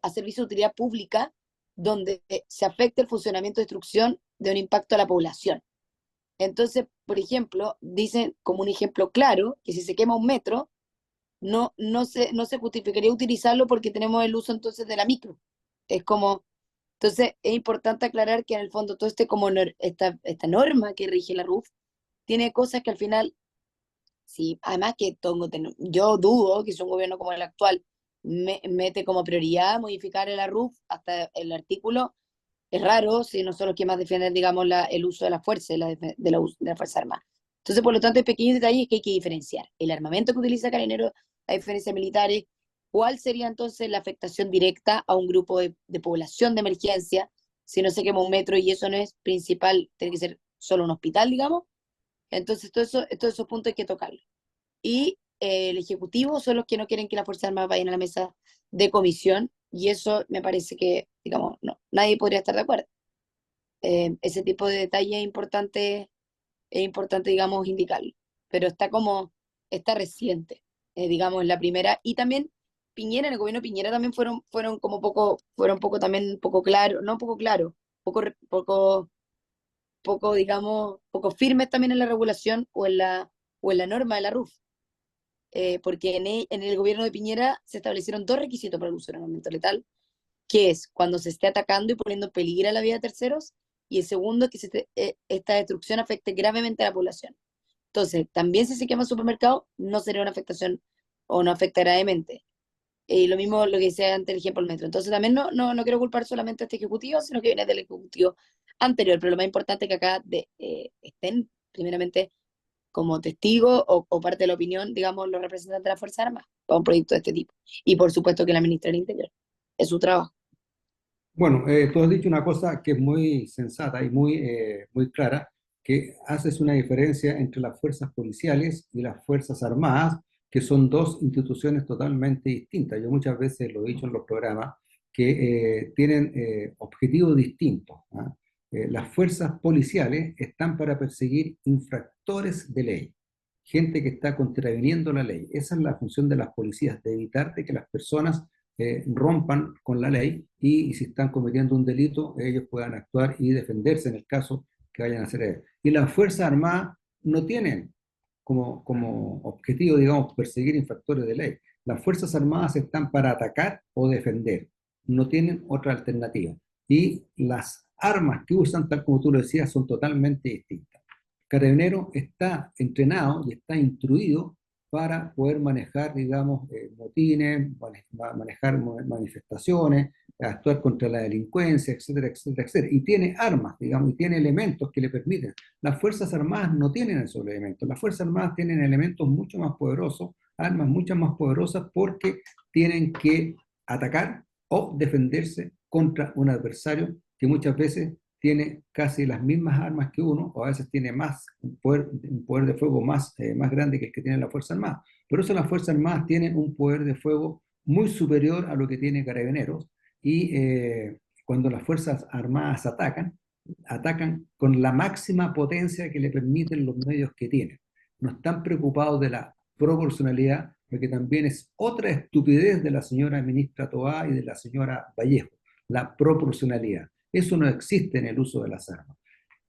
Speaker 3: a servicio de utilidad pública donde se afecte el funcionamiento de destrucción de un impacto a la población. Entonces, por ejemplo, dicen como un ejemplo claro que si se quema un metro, no se justificaría utilizarlo porque tenemos el uso entonces de la micro. Es como, entonces es importante aclarar que en el fondo todo como esta norma que rige la RUF tiene cosas que al final, sí, además que yo dudo que si un gobierno como el actual mete como prioridad modificar la RUF hasta el artículo, es raro si no son los que más defienden, digamos, el uso de la fuerza, de la Fuerza Armada. Entonces, por lo tanto, hay pequeños detalles que hay que diferenciar. El armamento que utiliza Carabineros, a diferencia de militares, ¿cuál sería entonces la afectación directa a un grupo de población de emergencia si no se quema un metro y eso no es principal, tiene que ser solo un hospital, digamos? Entonces, todos esos puntos hay que tocarlos. Y el Ejecutivo son los que no quieren que las Fuerzas Armadas vayan a la mesa de comisión, y eso me parece que, digamos, no, nadie podría estar de acuerdo. Ese tipo de detalle es importante, digamos, indicarlo. Pero está reciente, digamos, en la primera. Y también Piñera, en el gobierno de Piñera también fueron como fueron poco también, poco claro, no poco claro, digamos, poco firmes también en la regulación o en la norma de la RUF. Porque en el gobierno de Piñera se establecieron dos requisitos para el uso del armamento letal, que es cuando se esté atacando y poniendo en peligro la vida de terceros, y el segundo, que esta destrucción afecte gravemente a la población. Entonces, también si se quema un supermercado, no sería una afectación o no afecta gravemente. Y lo mismo lo que decía antes el ejemplo del metro. Entonces, también no quiero culpar solamente a este ejecutivo, sino que viene del ejecutivo anterior. Pero lo más importante es que acá estén, primeramente, como testigo o parte de la opinión, digamos, los representantes de las Fuerzas Armadas para un proyecto de este tipo. Y por supuesto que la ministra del Interior. Es su trabajo.
Speaker 1: Bueno, tú has dicho una cosa que es muy sensata y muy clara, que haces una diferencia entre las fuerzas policiales y las fuerzas armadas, que son dos instituciones totalmente distintas. Yo muchas veces lo he dicho en los programas, que tienen objetivos distintos, ¿ah? Las fuerzas policiales están para perseguir infractores de ley, gente que está contraviniendo la ley. Esa es la función de las policías, de evitar de que las personas rompan con la ley y si están cometiendo un delito, ellos puedan actuar y defenderse en el caso que vayan a hacer ellos. Y las Fuerzas Armadas no tienen como objetivo, digamos, perseguir infractores de ley. Las Fuerzas Armadas están para atacar o defender, no tienen otra alternativa. Y las armas que usan, tal como tú lo decías, son totalmente distintas. Carabinero está entrenado y está instruido para poder manejar, digamos, motines, manejar manifestaciones, actuar contra la delincuencia, etcétera, etcétera, etcétera. Y tiene armas, digamos, y tiene elementos que le permiten. Las Fuerzas Armadas no tienen esos elementos. Las Fuerzas Armadas tienen elementos mucho más poderosos, armas mucho más poderosas, porque tienen que atacar o defenderse contra un adversario que muchas veces tiene casi las mismas armas que uno, o a veces tiene un poder de fuego más grande que el que tiene la Fuerza Armada. Por eso las Fuerzas Armadas tienen un poder de fuego muy superior a lo que tiene Carabineros, y cuando las Fuerzas Armadas atacan con la máxima potencia que le permiten los medios que tienen. No están preocupados de la proporcionalidad, porque también es otra estupidez de la señora ministra Toá y de la señora Vallejo, la proporcionalidad. Eso no existe en el uso de las armas.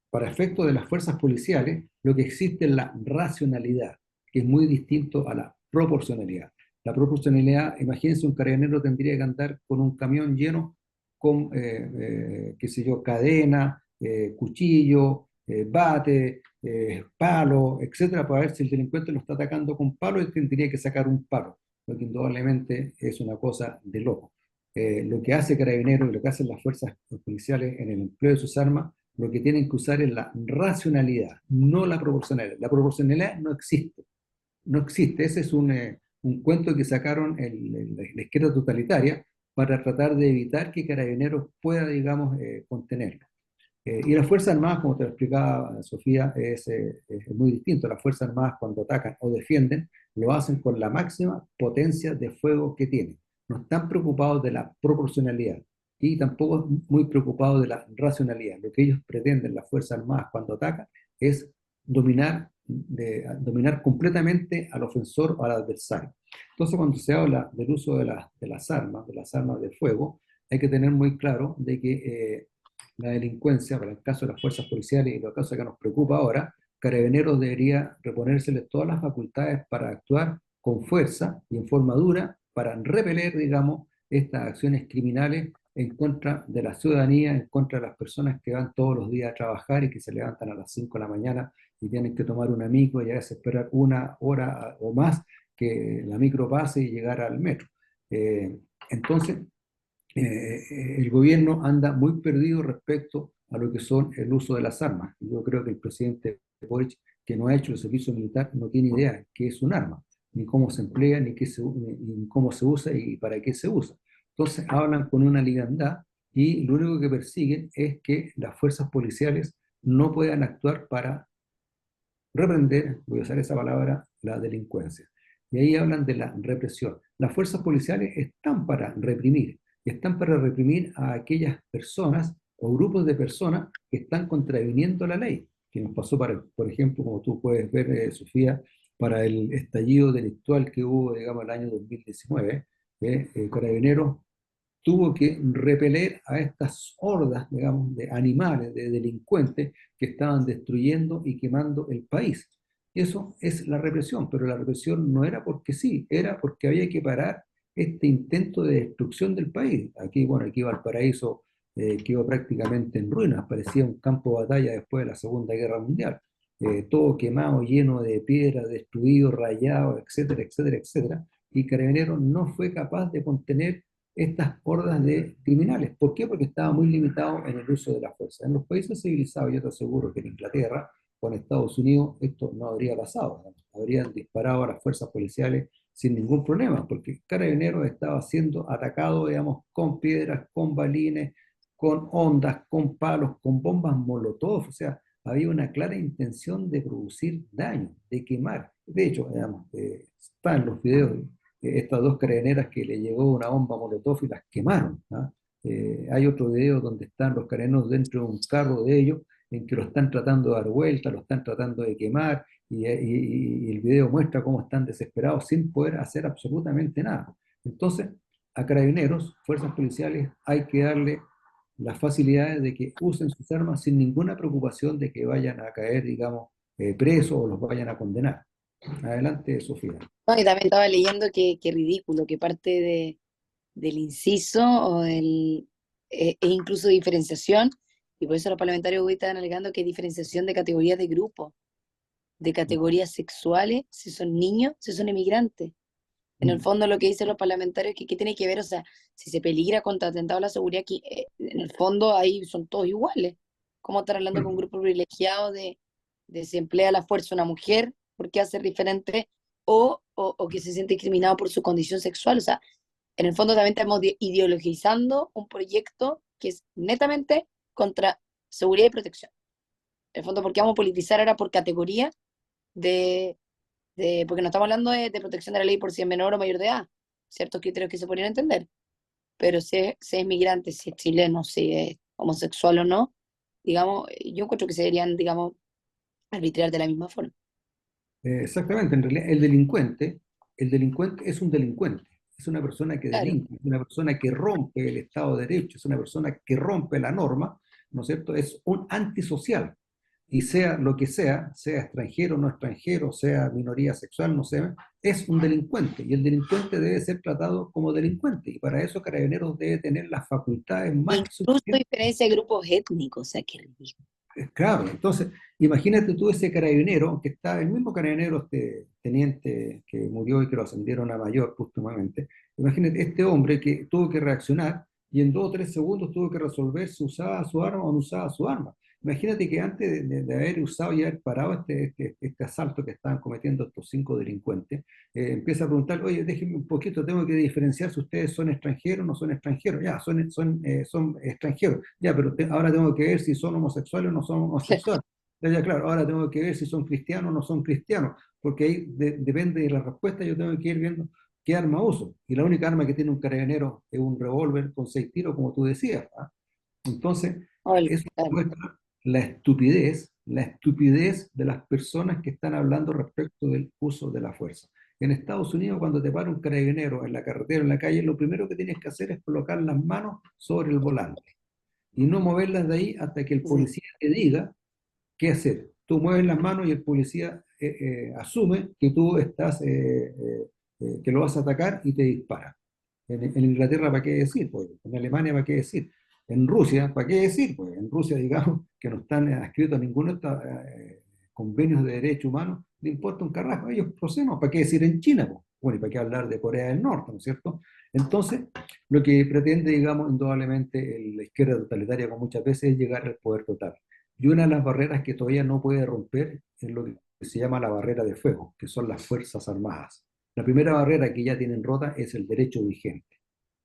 Speaker 1: Para efectos de las fuerzas policiales, lo que existe es la racionalidad, que es muy distinto a la proporcionalidad. La proporcionalidad, imagínense, un carabinero tendría que andar con un camión lleno con, qué sé yo, cadena, cuchillo, bate, palo, etcétera, para ver si el delincuente lo está atacando con palo y tendría que sacar un palo, lo que indudablemente es una cosa de loco. Lo que hace Carabineros y lo que hacen las fuerzas policiales en el empleo de sus armas, lo que tienen que usar es la racionalidad, no la proporcionalidad. La proporcionalidad no existe, no existe. Ese es un cuento que sacaron la izquierda totalitaria para tratar de evitar que Carabineros pueda, digamos, contenerlo. Y las Fuerzas Armadas, como te lo explicaba Sofía, es muy distinto. Las Fuerzas Armadas cuando atacan o defienden, lo hacen con la máxima potencia de fuego que tienen. No están preocupados de la proporcionalidad y tampoco muy preocupados de la racionalidad. Lo que ellos pretenden, las Fuerzas Armadas cuando atacan, es dominar completamente al ofensor o al adversario. Entonces, cuando se habla del uso de las armas de fuego, hay que tener muy claro de que la delincuencia, para el caso de las fuerzas policiales y los casos que nos preocupa ahora, Carabineros debería reponérsele todas las facultades para actuar con fuerza y en forma dura para repeler, digamos, estas acciones criminales en contra de la ciudadanía, en contra de las personas que van todos los días a trabajar y que se levantan a las 5 de la mañana y tienen que tomar una micro y a veces esperar una hora o más que la micro pase y llegar al metro. Entonces, el gobierno anda muy perdido respecto a lo que son el uso de las armas. Yo creo que el presidente Boric, que no ha hecho el servicio militar, no tiene idea qué es un arma, ni cómo se emplea, ni cómo se usa y para qué se usa. Entonces hablan con una liviandad y lo único que persiguen es que las fuerzas policiales no puedan actuar para reprender, voy a usar esa palabra, la delincuencia. Y ahí hablan de la represión. Las fuerzas policiales están para reprimir a aquellas personas o grupos de personas que están contraviniendo la ley, que nos pasó, por ejemplo, como tú puedes ver, Sofía, para el estallido delictual que hubo, digamos, el año 2019, Carabineros tuvo que repeler a estas hordas, digamos, de animales, de delincuentes que estaban destruyendo y quemando el país. Eso es la represión, pero la represión no era porque sí, era porque había que parar este intento de destrucción del país. Aquí, bueno, aquí Valparaíso quedó prácticamente en ruinas, parecía un campo de batalla después de la Segunda Guerra Mundial. Todo quemado, lleno de piedras, destruido, rayado, etcétera, etcétera, etcétera. Y Carabineros no fue capaz de contener estas hordas de criminales. ¿Por qué? Porque estaba muy limitado en el uso de la fuerza. En los países civilizados, yo te aseguro que en Inglaterra, con Estados Unidos, esto no habría pasado, ¿no? Habrían disparado a las fuerzas policiales sin ningún problema, porque Carabineros estaba siendo atacado, digamos, con piedras, con balines, con ondas, con palos, con bombas molotov, o sea, había una clara intención de producir daño, de quemar. De hecho, digamos, están los videos estas dos carabineras que le llegó una bomba molotov y las quemaron, ¿ah? Hay otro video donde están los carabineros dentro de un carro de ellos, en que lo están tratando de dar vuelta, lo están tratando de quemar, y el video muestra cómo están desesperados sin poder hacer absolutamente nada. Entonces, a carabineros, fuerzas policiales, hay que darle las facilidades de que usen sus armas sin ninguna preocupación de que vayan a caer, digamos, presos o los vayan a condenar. Adelante, Sofía.
Speaker 3: No, y también estaba leyendo que ridículo, que parte del inciso o e incluso diferenciación, y por eso los parlamentarios hoy están alegando que hay diferenciación de categorías de grupos, de categorías sexuales, si son niños, si son inmigrantes. En el fondo lo que dicen los parlamentarios es que ¿qué tiene que ver? O sea, si se peligra contra atentado a la seguridad, aquí, en el fondo ahí son todos iguales. ¿Cómo estar hablando con un grupo privilegiado de si emplea la fuerza una mujer porque hace diferente o que se siente discriminado por su condición sexual? O sea, en el fondo también estamos ideologizando un proyecto que es netamente contra seguridad y protección. En el fondo, porque vamos a politizar ahora por categoría de, porque no estamos hablando de protección de la ley por si es menor o mayor de edad, ciertos criterios que se podrían entender, pero si es migrante, si es chileno, si es homosexual o no, digamos, yo encuentro que se deberían, digamos, arbitrar de la misma forma.
Speaker 1: Exactamente, en realidad el delincuente es un delincuente, es una persona que
Speaker 3: Claro.
Speaker 1: delinque, es una persona que rompe el Estado de Derecho, es una persona que rompe la norma, ¿no es cierto? Es un antisocial, y sea lo que sea extranjero, no extranjero, sea minoría sexual, no sé, es un delincuente, y el delincuente debe ser tratado como delincuente, y para eso Carabineros debe tener las facultades más que
Speaker 3: Incluso
Speaker 1: suficientes.
Speaker 3: diferencia de grupos étnicos, o sea, qué ridículo.
Speaker 1: Claro, entonces, imagínate tú ese carabinero, que está, el mismo carabinero, este teniente que murió y que lo ascendieron a mayor póstumamente, imagínate este hombre que tuvo que reaccionar y en 2 o 3 segundos tuvo que resolver si usaba su arma o no usaba su arma. Imagínate que antes de haber usado y haber parado este asalto que estaban cometiendo estos 5 delincuentes, empieza a preguntar, oye, déjenme un poquito, tengo que diferenciar si ustedes son extranjeros o no son extranjeros. Ya, son extranjeros. Ya, pero ahora tengo que ver si son homosexuales o no son homosexuales. Ya, ya, claro, ahora tengo que ver si son cristianos o no son cristianos, porque ahí depende de la respuesta, yo tengo que ir viendo qué arma uso. Y la única arma que tiene un carabinero es un revólver con 6 tiros, como tú decías. ¿Ah? Entonces, eso
Speaker 3: Claro.
Speaker 1: muestra la estupidez de las personas que están hablando respecto del uso de la fuerza. En Estados Unidos, cuando te para un carabinero en la carretera, en la calle, lo primero que tienes que hacer es colocar las manos sobre el volante y no moverlas de ahí hasta que el
Speaker 3: Sí.
Speaker 1: policía te diga qué hacer. Tú mueves las manos y el policía asume que tú que lo vas a atacar y te dispara. En Inglaterra, ¿para qué decir? Pues, en Alemania, ¿para qué decir? En Rusia, ¿para qué decir? Pues en Rusia, digamos, que no están adscritos a ninguno de estos convenios de derechos humanos, le importa un carajo, ellos proceden, ¿para qué decir en China? Pues? Bueno, ¿y para qué hablar de Corea del Norte, ¿no es cierto? Entonces, lo que pretende, digamos, indudablemente la izquierda totalitaria con muchas veces es llegar al poder total. Y una de las barreras que todavía no puede romper es lo que se llama la barrera de fuego, que son las Fuerzas Armadas. La primera barrera que ya tienen rota es el derecho vigente.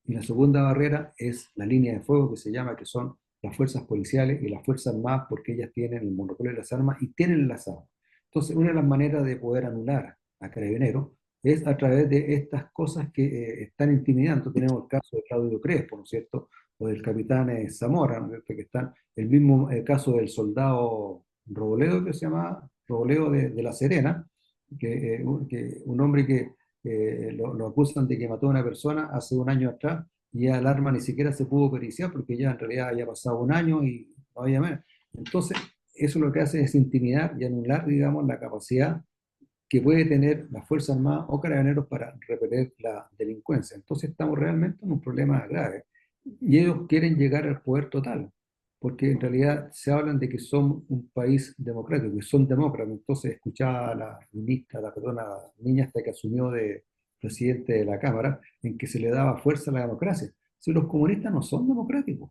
Speaker 1: Y la segunda barrera es la línea de fuego que se llama, que son las fuerzas policiales y las fuerzas armadas, porque ellas tienen el monopolio de las armas y tienen las armas. Entonces, una de las maneras de poder anular a Carabineros es a través de estas cosas que están intimidando. Tenemos el caso de Claudio Crespo, ¿no es cierto? O del capitán Zamora, ¿no es cierto? Que están, el mismo caso del soldado Robledo, que se llama Robledo de La Serena, que un hombre que lo acusan de que mató a una persona hace un año atrás y ya el arma ni siquiera se pudo periciar porque ya en realidad había pasado un año y no había más. Entonces, eso lo que hace es intimidar y anular, digamos, la capacidad que puede tener la Fuerza Armada o Carabineros para repeler la delincuencia. Entonces estamos realmente en un problema grave y ellos quieren llegar al poder total, porque en realidad se hablan de que son un país democrático, que son demócratas. Entonces escuchaba a la ministra, la niña hasta que asumió de presidente de la Cámara, en que se le daba fuerza a la democracia. Si los comunistas no son democráticos.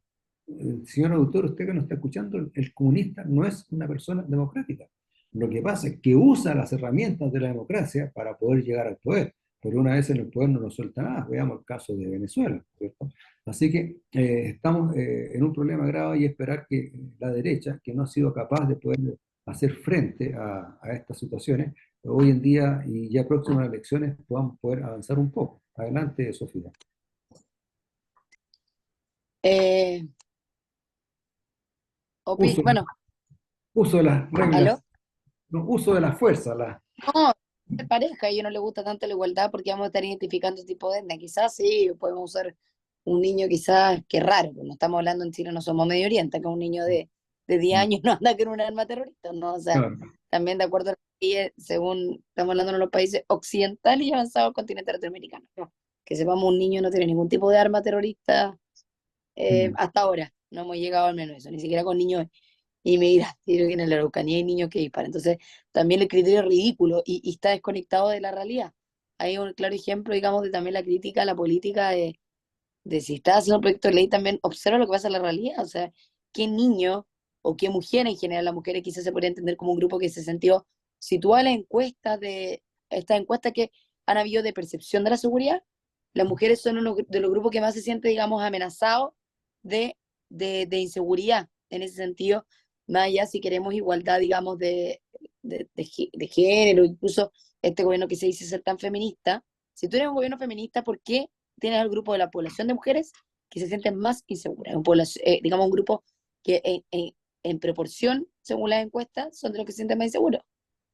Speaker 1: Señor autor, usted que nos está escuchando, el comunista no es una persona democrática. Lo que pasa es que usa las herramientas de la democracia para poder llegar al poder, pero una vez en el poder no nos suelta nada. Veamos el caso de Venezuela, ¿cierto? Así que estamos en un problema grave y esperar que la derecha, que no ha sido capaz de poder hacer frente a estas situaciones, hoy en día y ya próximas elecciones podamos poder avanzar un poco. Adelante, Sofía.
Speaker 3: Eh,
Speaker 1: Uso,
Speaker 3: bueno,
Speaker 1: uso de las
Speaker 3: ¿aló?
Speaker 1: reglas, no, uso de la fuerza,
Speaker 3: No, de pareja, a ellos no les gusta tanto la igualdad porque vamos a estar identificando ese tipo de etnia. Quizás sí, podemos usar un niño quizás, que raro, pues no estamos hablando en Chile, no somos Medio Oriente, que un niño de 10 años no anda con un arma terrorista, ¿no? O sea,
Speaker 1: claro,
Speaker 3: también de acuerdo a las leyes, según estamos hablando de los países occidentales y avanzados del continente latinoamericano. ¿No? Que sepamos, un niño no tiene ningún tipo de arma terrorista hasta ahora, no hemos llegado al menos eso, ni siquiera con niños inmigrantes, creo que en la Araucanía hay niños que disparan. Entonces, también el criterio es ridículo y está desconectado de la realidad. Hay un claro ejemplo, digamos, de también la crítica a la política de si estás haciendo un proyecto de ley, también observa lo que pasa en la realidad. O sea, qué niño o qué mujer en general, las mujeres quizás se podría entender como un grupo que se sintió, si tú vas a las encuestas estas encuestas que han habido de percepción de la seguridad, las mujeres son uno de los grupos que más se siente, digamos, amenazados de, de inseguridad. En ese sentido, más allá si queremos igualdad, digamos, de género, incluso este gobierno que se dice ser tan feminista, si tú eres un gobierno feminista, ¿por qué tienes al grupo de la población de mujeres que se sienten más inseguras? Digamos, un grupo que en proporción, según las encuestas, son de los que se sienten más inseguros.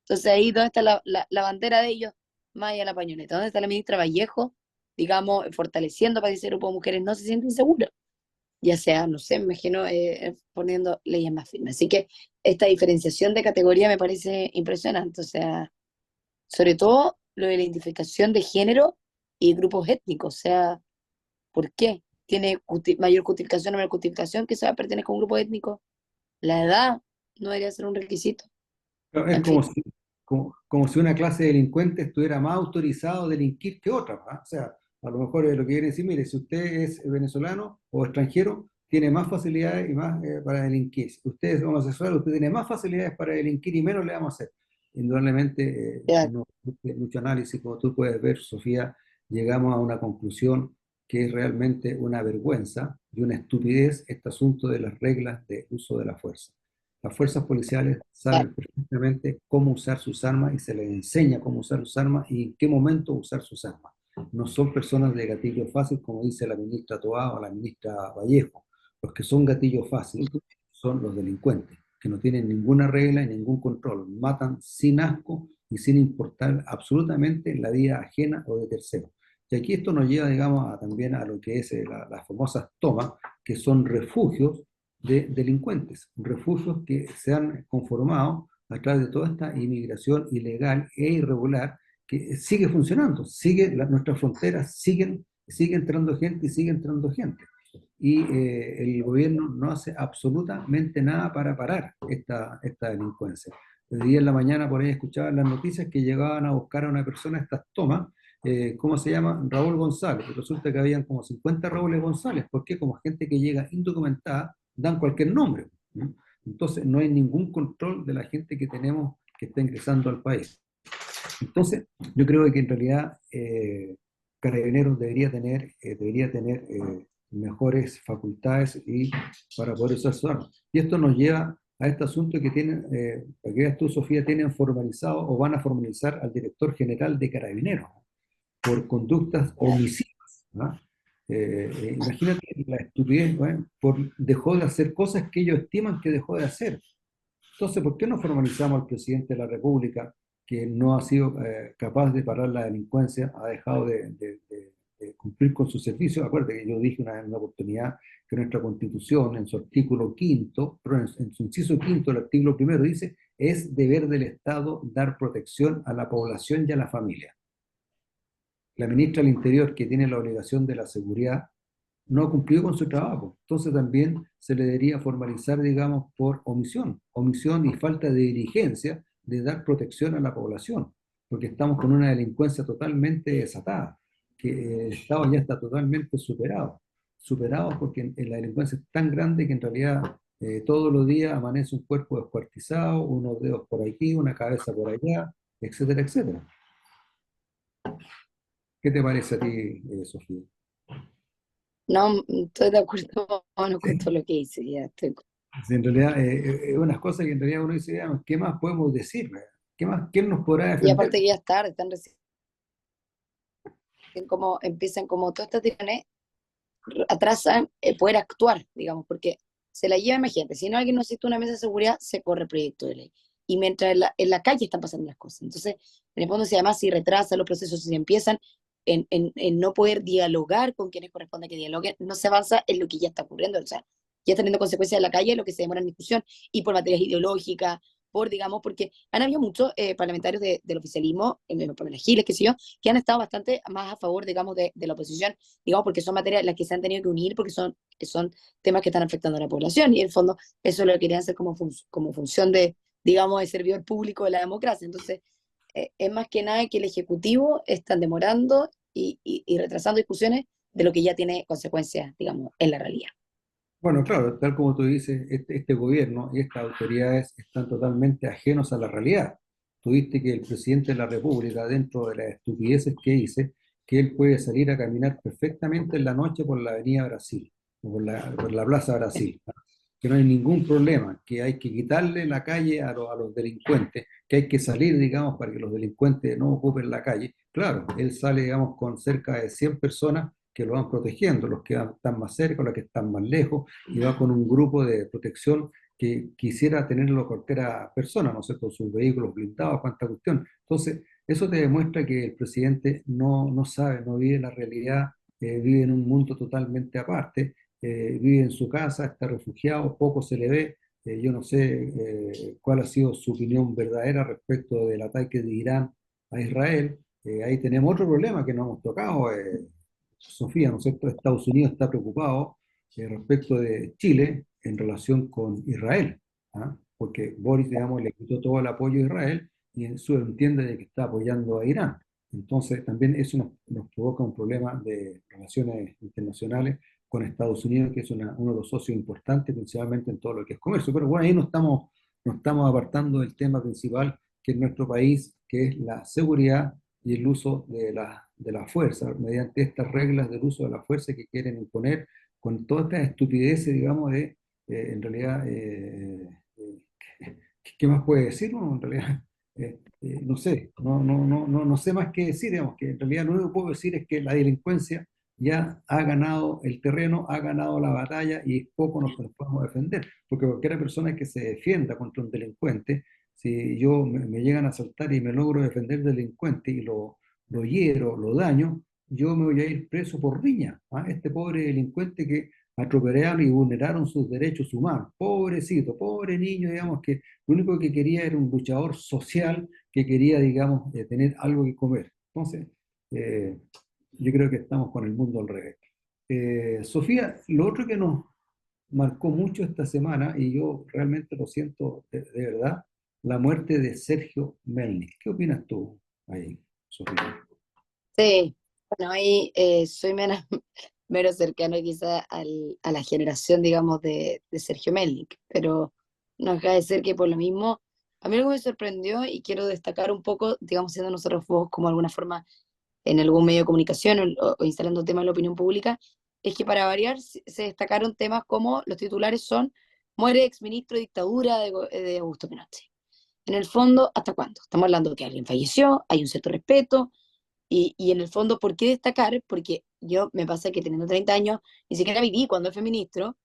Speaker 3: Entonces ahí, ¿dónde está la bandera de ellos? Más allá de la pañoleta. ¿Dónde está la ministra Vallejo, digamos, fortaleciendo para que ese grupo de mujeres no se siente inseguro? Ya sea, no sé, me imagino, poniendo leyes más firmes. Así que esta diferenciación de categoría me parece impresionante. O sea, sobre todo lo de la identificación de género y grupos étnicos. O sea, ¿por qué? ¿Tiene mayor justificación o menor justificación que se pertenezca a un grupo étnico? La edad, no debería ser un requisito.
Speaker 1: Claro, es
Speaker 3: En fin,
Speaker 1: como si una clase de delincuentes estuviera más autorizado a delinquir que otra, ¿ah? O sea, a lo mejor es lo que quiere decir, mire, si usted es venezolano o extranjero, tiene más facilidades y más para delinquir. Si usted es homosexual, usted tiene más facilidades para delinquir y menos le vamos a hacer. Indudablemente,
Speaker 3: ya,
Speaker 1: no, mucho análisis, como tú puedes ver, Sofía, llegamos a una conclusión que es realmente una vergüenza y una estupidez este asunto de las reglas de uso de la fuerza. Las fuerzas policiales
Speaker 3: ya,
Speaker 1: saben perfectamente cómo usar sus armas y se les enseña cómo usar sus armas y en qué momento usar sus armas. No son personas de gatillo fácil, como dice la ministra Toá o la ministra Vallejo. Los que son gatillo fácil son los delincuentes, que no tienen ninguna regla y ningún control. Matan sin asco y sin importar absolutamente la vida ajena o de terceros. Y aquí esto nos lleva, digamos, también a lo que es las famosas tomas, que son refugios de delincuentes, refugios que se han conformado a través de toda esta inmigración ilegal e irregular que sigue funcionando, nuestras fronteras sigue entrando gente y sigue entrando gente. Y el gobierno no hace absolutamente nada para parar esta delincuencia. El día en la mañana por ahí escuchaban las noticias que llegaban a buscar a una persona estas tomas, ¿cómo se llama? Raúl González. Y resulta que habían como 50 Raúles González. ¿Por qué? Como gente que llega indocumentada, dan cualquier nombre, ¿no? Entonces no hay ningún control de la gente que tenemos que está ingresando al país. Entonces yo creo que en realidad Carabineros debería tener mejores facultades y para poder usar su arma. Y esto nos lleva a este asunto que tienen, para que veas tú, Sofía, tienen formalizado o van a formalizar al director general de Carabineros por conductas omisivas, ¿no? Imagínate la estupidez, ¿no? Dejó de hacer cosas que ellos estiman que dejó de hacer. Entonces, ¿por qué no formalizamos al presidente de la República que no ha sido capaz de parar la delincuencia, ha dejado de cumplir con su servicio? Acuérdate que yo dije una oportunidad que nuestra Constitución, en su artículo quinto, en su inciso quinto, el artículo primero dice, es deber del Estado dar protección a la población y a la familia. La ministra del Interior, que tiene la obligación de la seguridad, no ha cumplido con su trabajo. Entonces también se le debería formalizar, digamos, por omisión y falta de diligencia de dar protección a la población, porque estamos con una delincuencia totalmente desatada, que el Estado ya está totalmente superado porque la delincuencia es tan grande que en realidad todos los días amanece un cuerpo descuartizado, unos dedos por aquí, una cabeza por allá, etcétera, etcétera. ¿Qué te parece a ti, Sofía?
Speaker 3: no, estoy de acuerdo bueno, con todo lo que dice, ya estoy.
Speaker 1: Sí, en realidad, es unas cosas que en realidad uno dice, "Ya, ¿qué más podemos decir? ¿Qué más, quién nos podrá
Speaker 3: Y aparte
Speaker 1: defender?"
Speaker 3: que ya es tarde, están recién como, empiezan como todas estas decisiones, atrasan poder actuar, digamos, porque se la lleva, imagínate, si no alguien no existe una mesa de seguridad, se corre proyecto de ley. Y mientras en la calle están pasando las cosas. Entonces, en el fondo, si además si retrasan los procesos, si empiezan en no poder dialogar con quienes corresponde que dialoguen, no se avanza en lo que ya está ocurriendo. O sea, ya está teniendo consecuencias en la calle, lo que se demora en discusión, y por materias ideológicas, digamos, porque han habido muchos parlamentarios del oficialismo, Pamela Giles, qué sé yo, que han estado bastante más a favor, digamos, de la oposición, digamos, porque son materias las que se han tenido que unir, porque son temas que están afectando a la población, y en el fondo eso lo querían hacer como función de, digamos, de servidor público de la democracia. Entonces, es más que nada que el Ejecutivo están demorando y retrasando discusiones de lo que ya tiene consecuencias, digamos, en la realidad.
Speaker 1: Bueno, claro, tal como tú dices, este gobierno y estas autoridades están totalmente ajenos a la realidad. Tuviste que el presidente de la República, dentro de las estupideces que dice, que él puede salir a caminar perfectamente en la noche por la Avenida Brasil, o por la Plaza Brasil, ¿no? Que no hay ningún problema, que hay que quitarle la calle a los delincuentes, que hay que salir, digamos, para que los delincuentes no ocupen la calle. Claro, él sale, digamos, con cerca de 100 personas que lo van protegiendo, los que están más cerca, los que están más lejos, y va con un grupo de protección que quisiera tenerlo cualquiera persona, no sé, con sus vehículos blindados, cuánta cuestión. Entonces, eso te demuestra que el presidente no sabe, no vive la realidad, vive en un mundo totalmente aparte, vive en su casa, está refugiado, poco se le ve. Yo no sé cuál ha sido su opinión verdadera respecto del ataque de Irán a Israel. Ahí tenemos otro problema que no hemos tocado, Sofía, ¿no es cierto? Estados Unidos está preocupado respecto de Chile en relación con Israel, ¿ah? porque Boris, digamos, le quitó todo el apoyo a Israel y eso entiende de que está apoyando a Irán. Entonces, también eso nos provoca un problema de relaciones internacionales con Estados Unidos, que es uno de los socios importantes, principalmente en todo lo que es comercio. Pero bueno, ahí nos estamos apartando del tema principal, que es nuestro país, que es la seguridad y el uso de la fuerza, mediante estas reglas del uso de la fuerza que quieren imponer, con todas estas estupideces, digamos, de, en realidad, ¿qué más puede decir uno? En realidad, no sé, no sé más qué decir, digamos, que en realidad lo único que puedo decir es que la delincuencia ya ha ganado el terreno, ha ganado la batalla y es poco nos podemos defender, porque cualquier persona que se defienda contra un delincuente, si yo me llegan a asaltar y me logro defender del delincuente y lo hiero, lo daño, yo me voy a ir preso por riña. ¿Ah? Este pobre delincuente que atropellaron y vulneraron sus derechos humanos, pobrecito, pobre niño, digamos, que lo único que quería era un luchador social que quería, digamos, tener algo que comer. Entonces, eh, yo creo que estamos con el mundo al revés. Sofía, lo otro que nos marcó mucho esta semana, y yo realmente lo siento de verdad, la muerte de Sergio Melnik. ¿Qué opinas tú ahí, Sofía?
Speaker 3: Sí, bueno, ahí soy menos, menos cercano quizá a la generación, digamos, de Sergio Melnik, pero no deja de ser que por lo mismo, a mí algo me sorprendió y quiero destacar un poco, digamos, siendo nosotros vos como alguna forma en algún medio de comunicación o instalando temas de la opinión pública, es que para variar se destacaron temas como los titulares son muere exministro de dictadura de Augusto Pinochet. En el fondo, ¿hasta cuándo? Estamos hablando que alguien falleció, hay un cierto respeto, y en el fondo, ¿por qué destacar? Porque yo me pasa que teniendo 30 años, ni siquiera viví cuando fue ministro.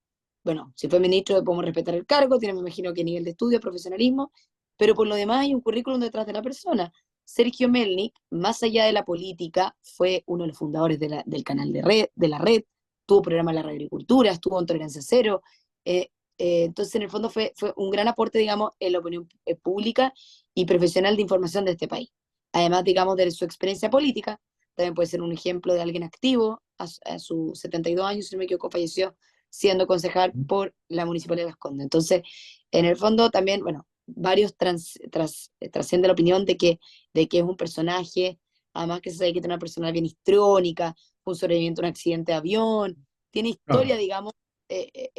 Speaker 3: Bueno, si fue ministro podemos respetar el cargo, tiene me imagino que nivel de estudio, profesionalismo, pero por lo demás hay un currículum detrás de la persona. Sergio Melnik, más allá de la política, fue uno de los fundadores del canal de la red, tuvo programa en la agricultura, estuvo en Tolerancia Cero, eh, entonces en el fondo fue un gran aporte, digamos, en la opinión pública y profesional de información de este país. Además, digamos, de su experiencia política, también puede ser un ejemplo de alguien activo, a sus 72 años, si no me equivoco, falleció siendo concejal por la Municipalidad de Las Condes. Entonces, en el fondo también, bueno, varios trasciende la opinión de que es un personaje, además que se sabe que tiene una persona bien histrónica, fue un sobreviviente de un accidente de avión, tiene historia,
Speaker 1: Claro.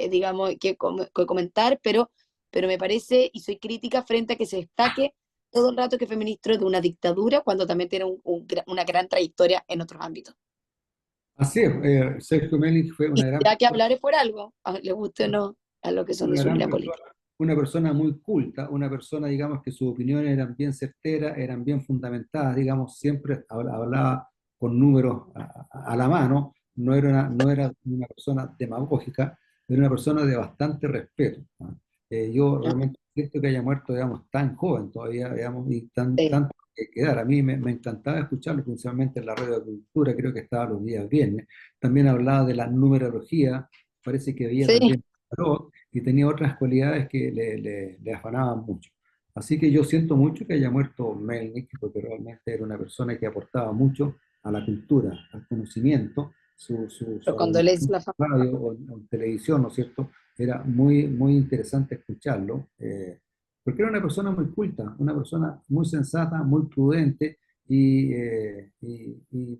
Speaker 3: digamos, que comentar, pero me parece, y soy crítica frente a que se destaque todo el rato que fue ministro de una dictadura cuando también tiene una gran trayectoria en otros ámbitos.
Speaker 1: Así es, Sergio Melnik fue
Speaker 3: Y
Speaker 1: una gran
Speaker 3: ya que
Speaker 1: persona,
Speaker 3: hablar es por algo, le guste o no, a lo que son de
Speaker 1: una
Speaker 3: su
Speaker 1: gran
Speaker 3: vida
Speaker 1: persona,
Speaker 3: política.
Speaker 1: una persona muy culta, una persona, digamos, que sus opiniones eran bien certeras, eran bien fundamentadas, digamos, siempre hablaba con números a la mano, no era una persona demagógica, era una persona de bastante respeto. ¿No? Yo realmente siento que haya muerto, digamos, tan joven todavía, digamos, y
Speaker 3: Sí,
Speaker 1: tanto que dar. A mí me encantaba escucharlo, principalmente en la radio de cultura, creo que estaba los días viernes. También hablaba de la numerología, parece que veía
Speaker 3: sí,
Speaker 1: también tarot, y tenía otras cualidades que le afanaban mucho. Así que yo siento mucho que haya muerto Melnik, porque realmente era una persona que aportaba mucho a la cultura, al conocimiento,
Speaker 3: pero
Speaker 1: su
Speaker 3: condolencias
Speaker 1: argumentación
Speaker 3: a la familia.
Speaker 1: en radio o en televisión, ¿no es cierto? Era muy interesante escucharlo, porque era una persona muy culta, una persona muy sensata, muy prudente y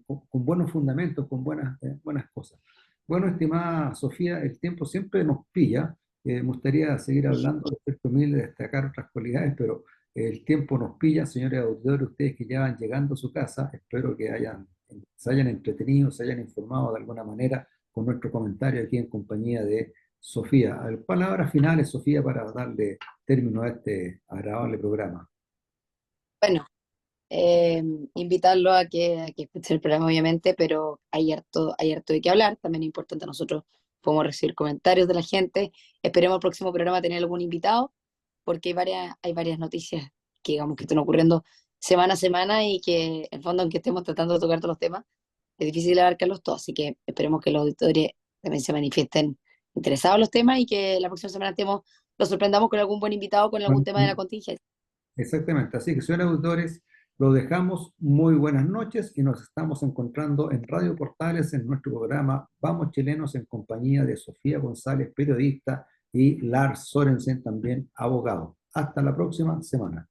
Speaker 1: con buenos fundamentos, con buenas cosas. Bueno, estimada Sofía, el tiempo siempre nos pilla. Me gustaría seguir hablando de Sergio Mil, de destacar otras cualidades, pero el tiempo nos pilla, señores auditores, ustedes que ya van llegando a su casa, espero que se hayan entretenido, se hayan informado de alguna manera con nuestro comentario aquí en compañía de Sofía. Palabras finales, Sofía, para darle término a este agradable programa.
Speaker 3: Bueno, eh, invitarlo a que escuche el programa, obviamente, pero hay harto de qué hablar. También es importante nosotros podemos recibir comentarios de la gente. Esperemos el próximo programa tener algún invitado, porque hay varias noticias que, digamos, que están ocurriendo semana a semana y que, en el fondo, aunque estemos tratando de tocar todos los temas, es difícil abarcarlos todos. Así que esperemos que los auditores también se manifiesten interesados en los temas y que la próxima semana los sorprendamos con algún buen invitado, con algún
Speaker 1: Bueno,
Speaker 3: tema de la contingencia.
Speaker 1: exactamente, así que señores auditores, lo dejamos. Muy buenas noches y nos estamos encontrando en Radio Portales en nuestro programa Vamos Chilenos en compañía de Sofía González, periodista, y Lars Sorensen, también abogado. Hasta la próxima semana.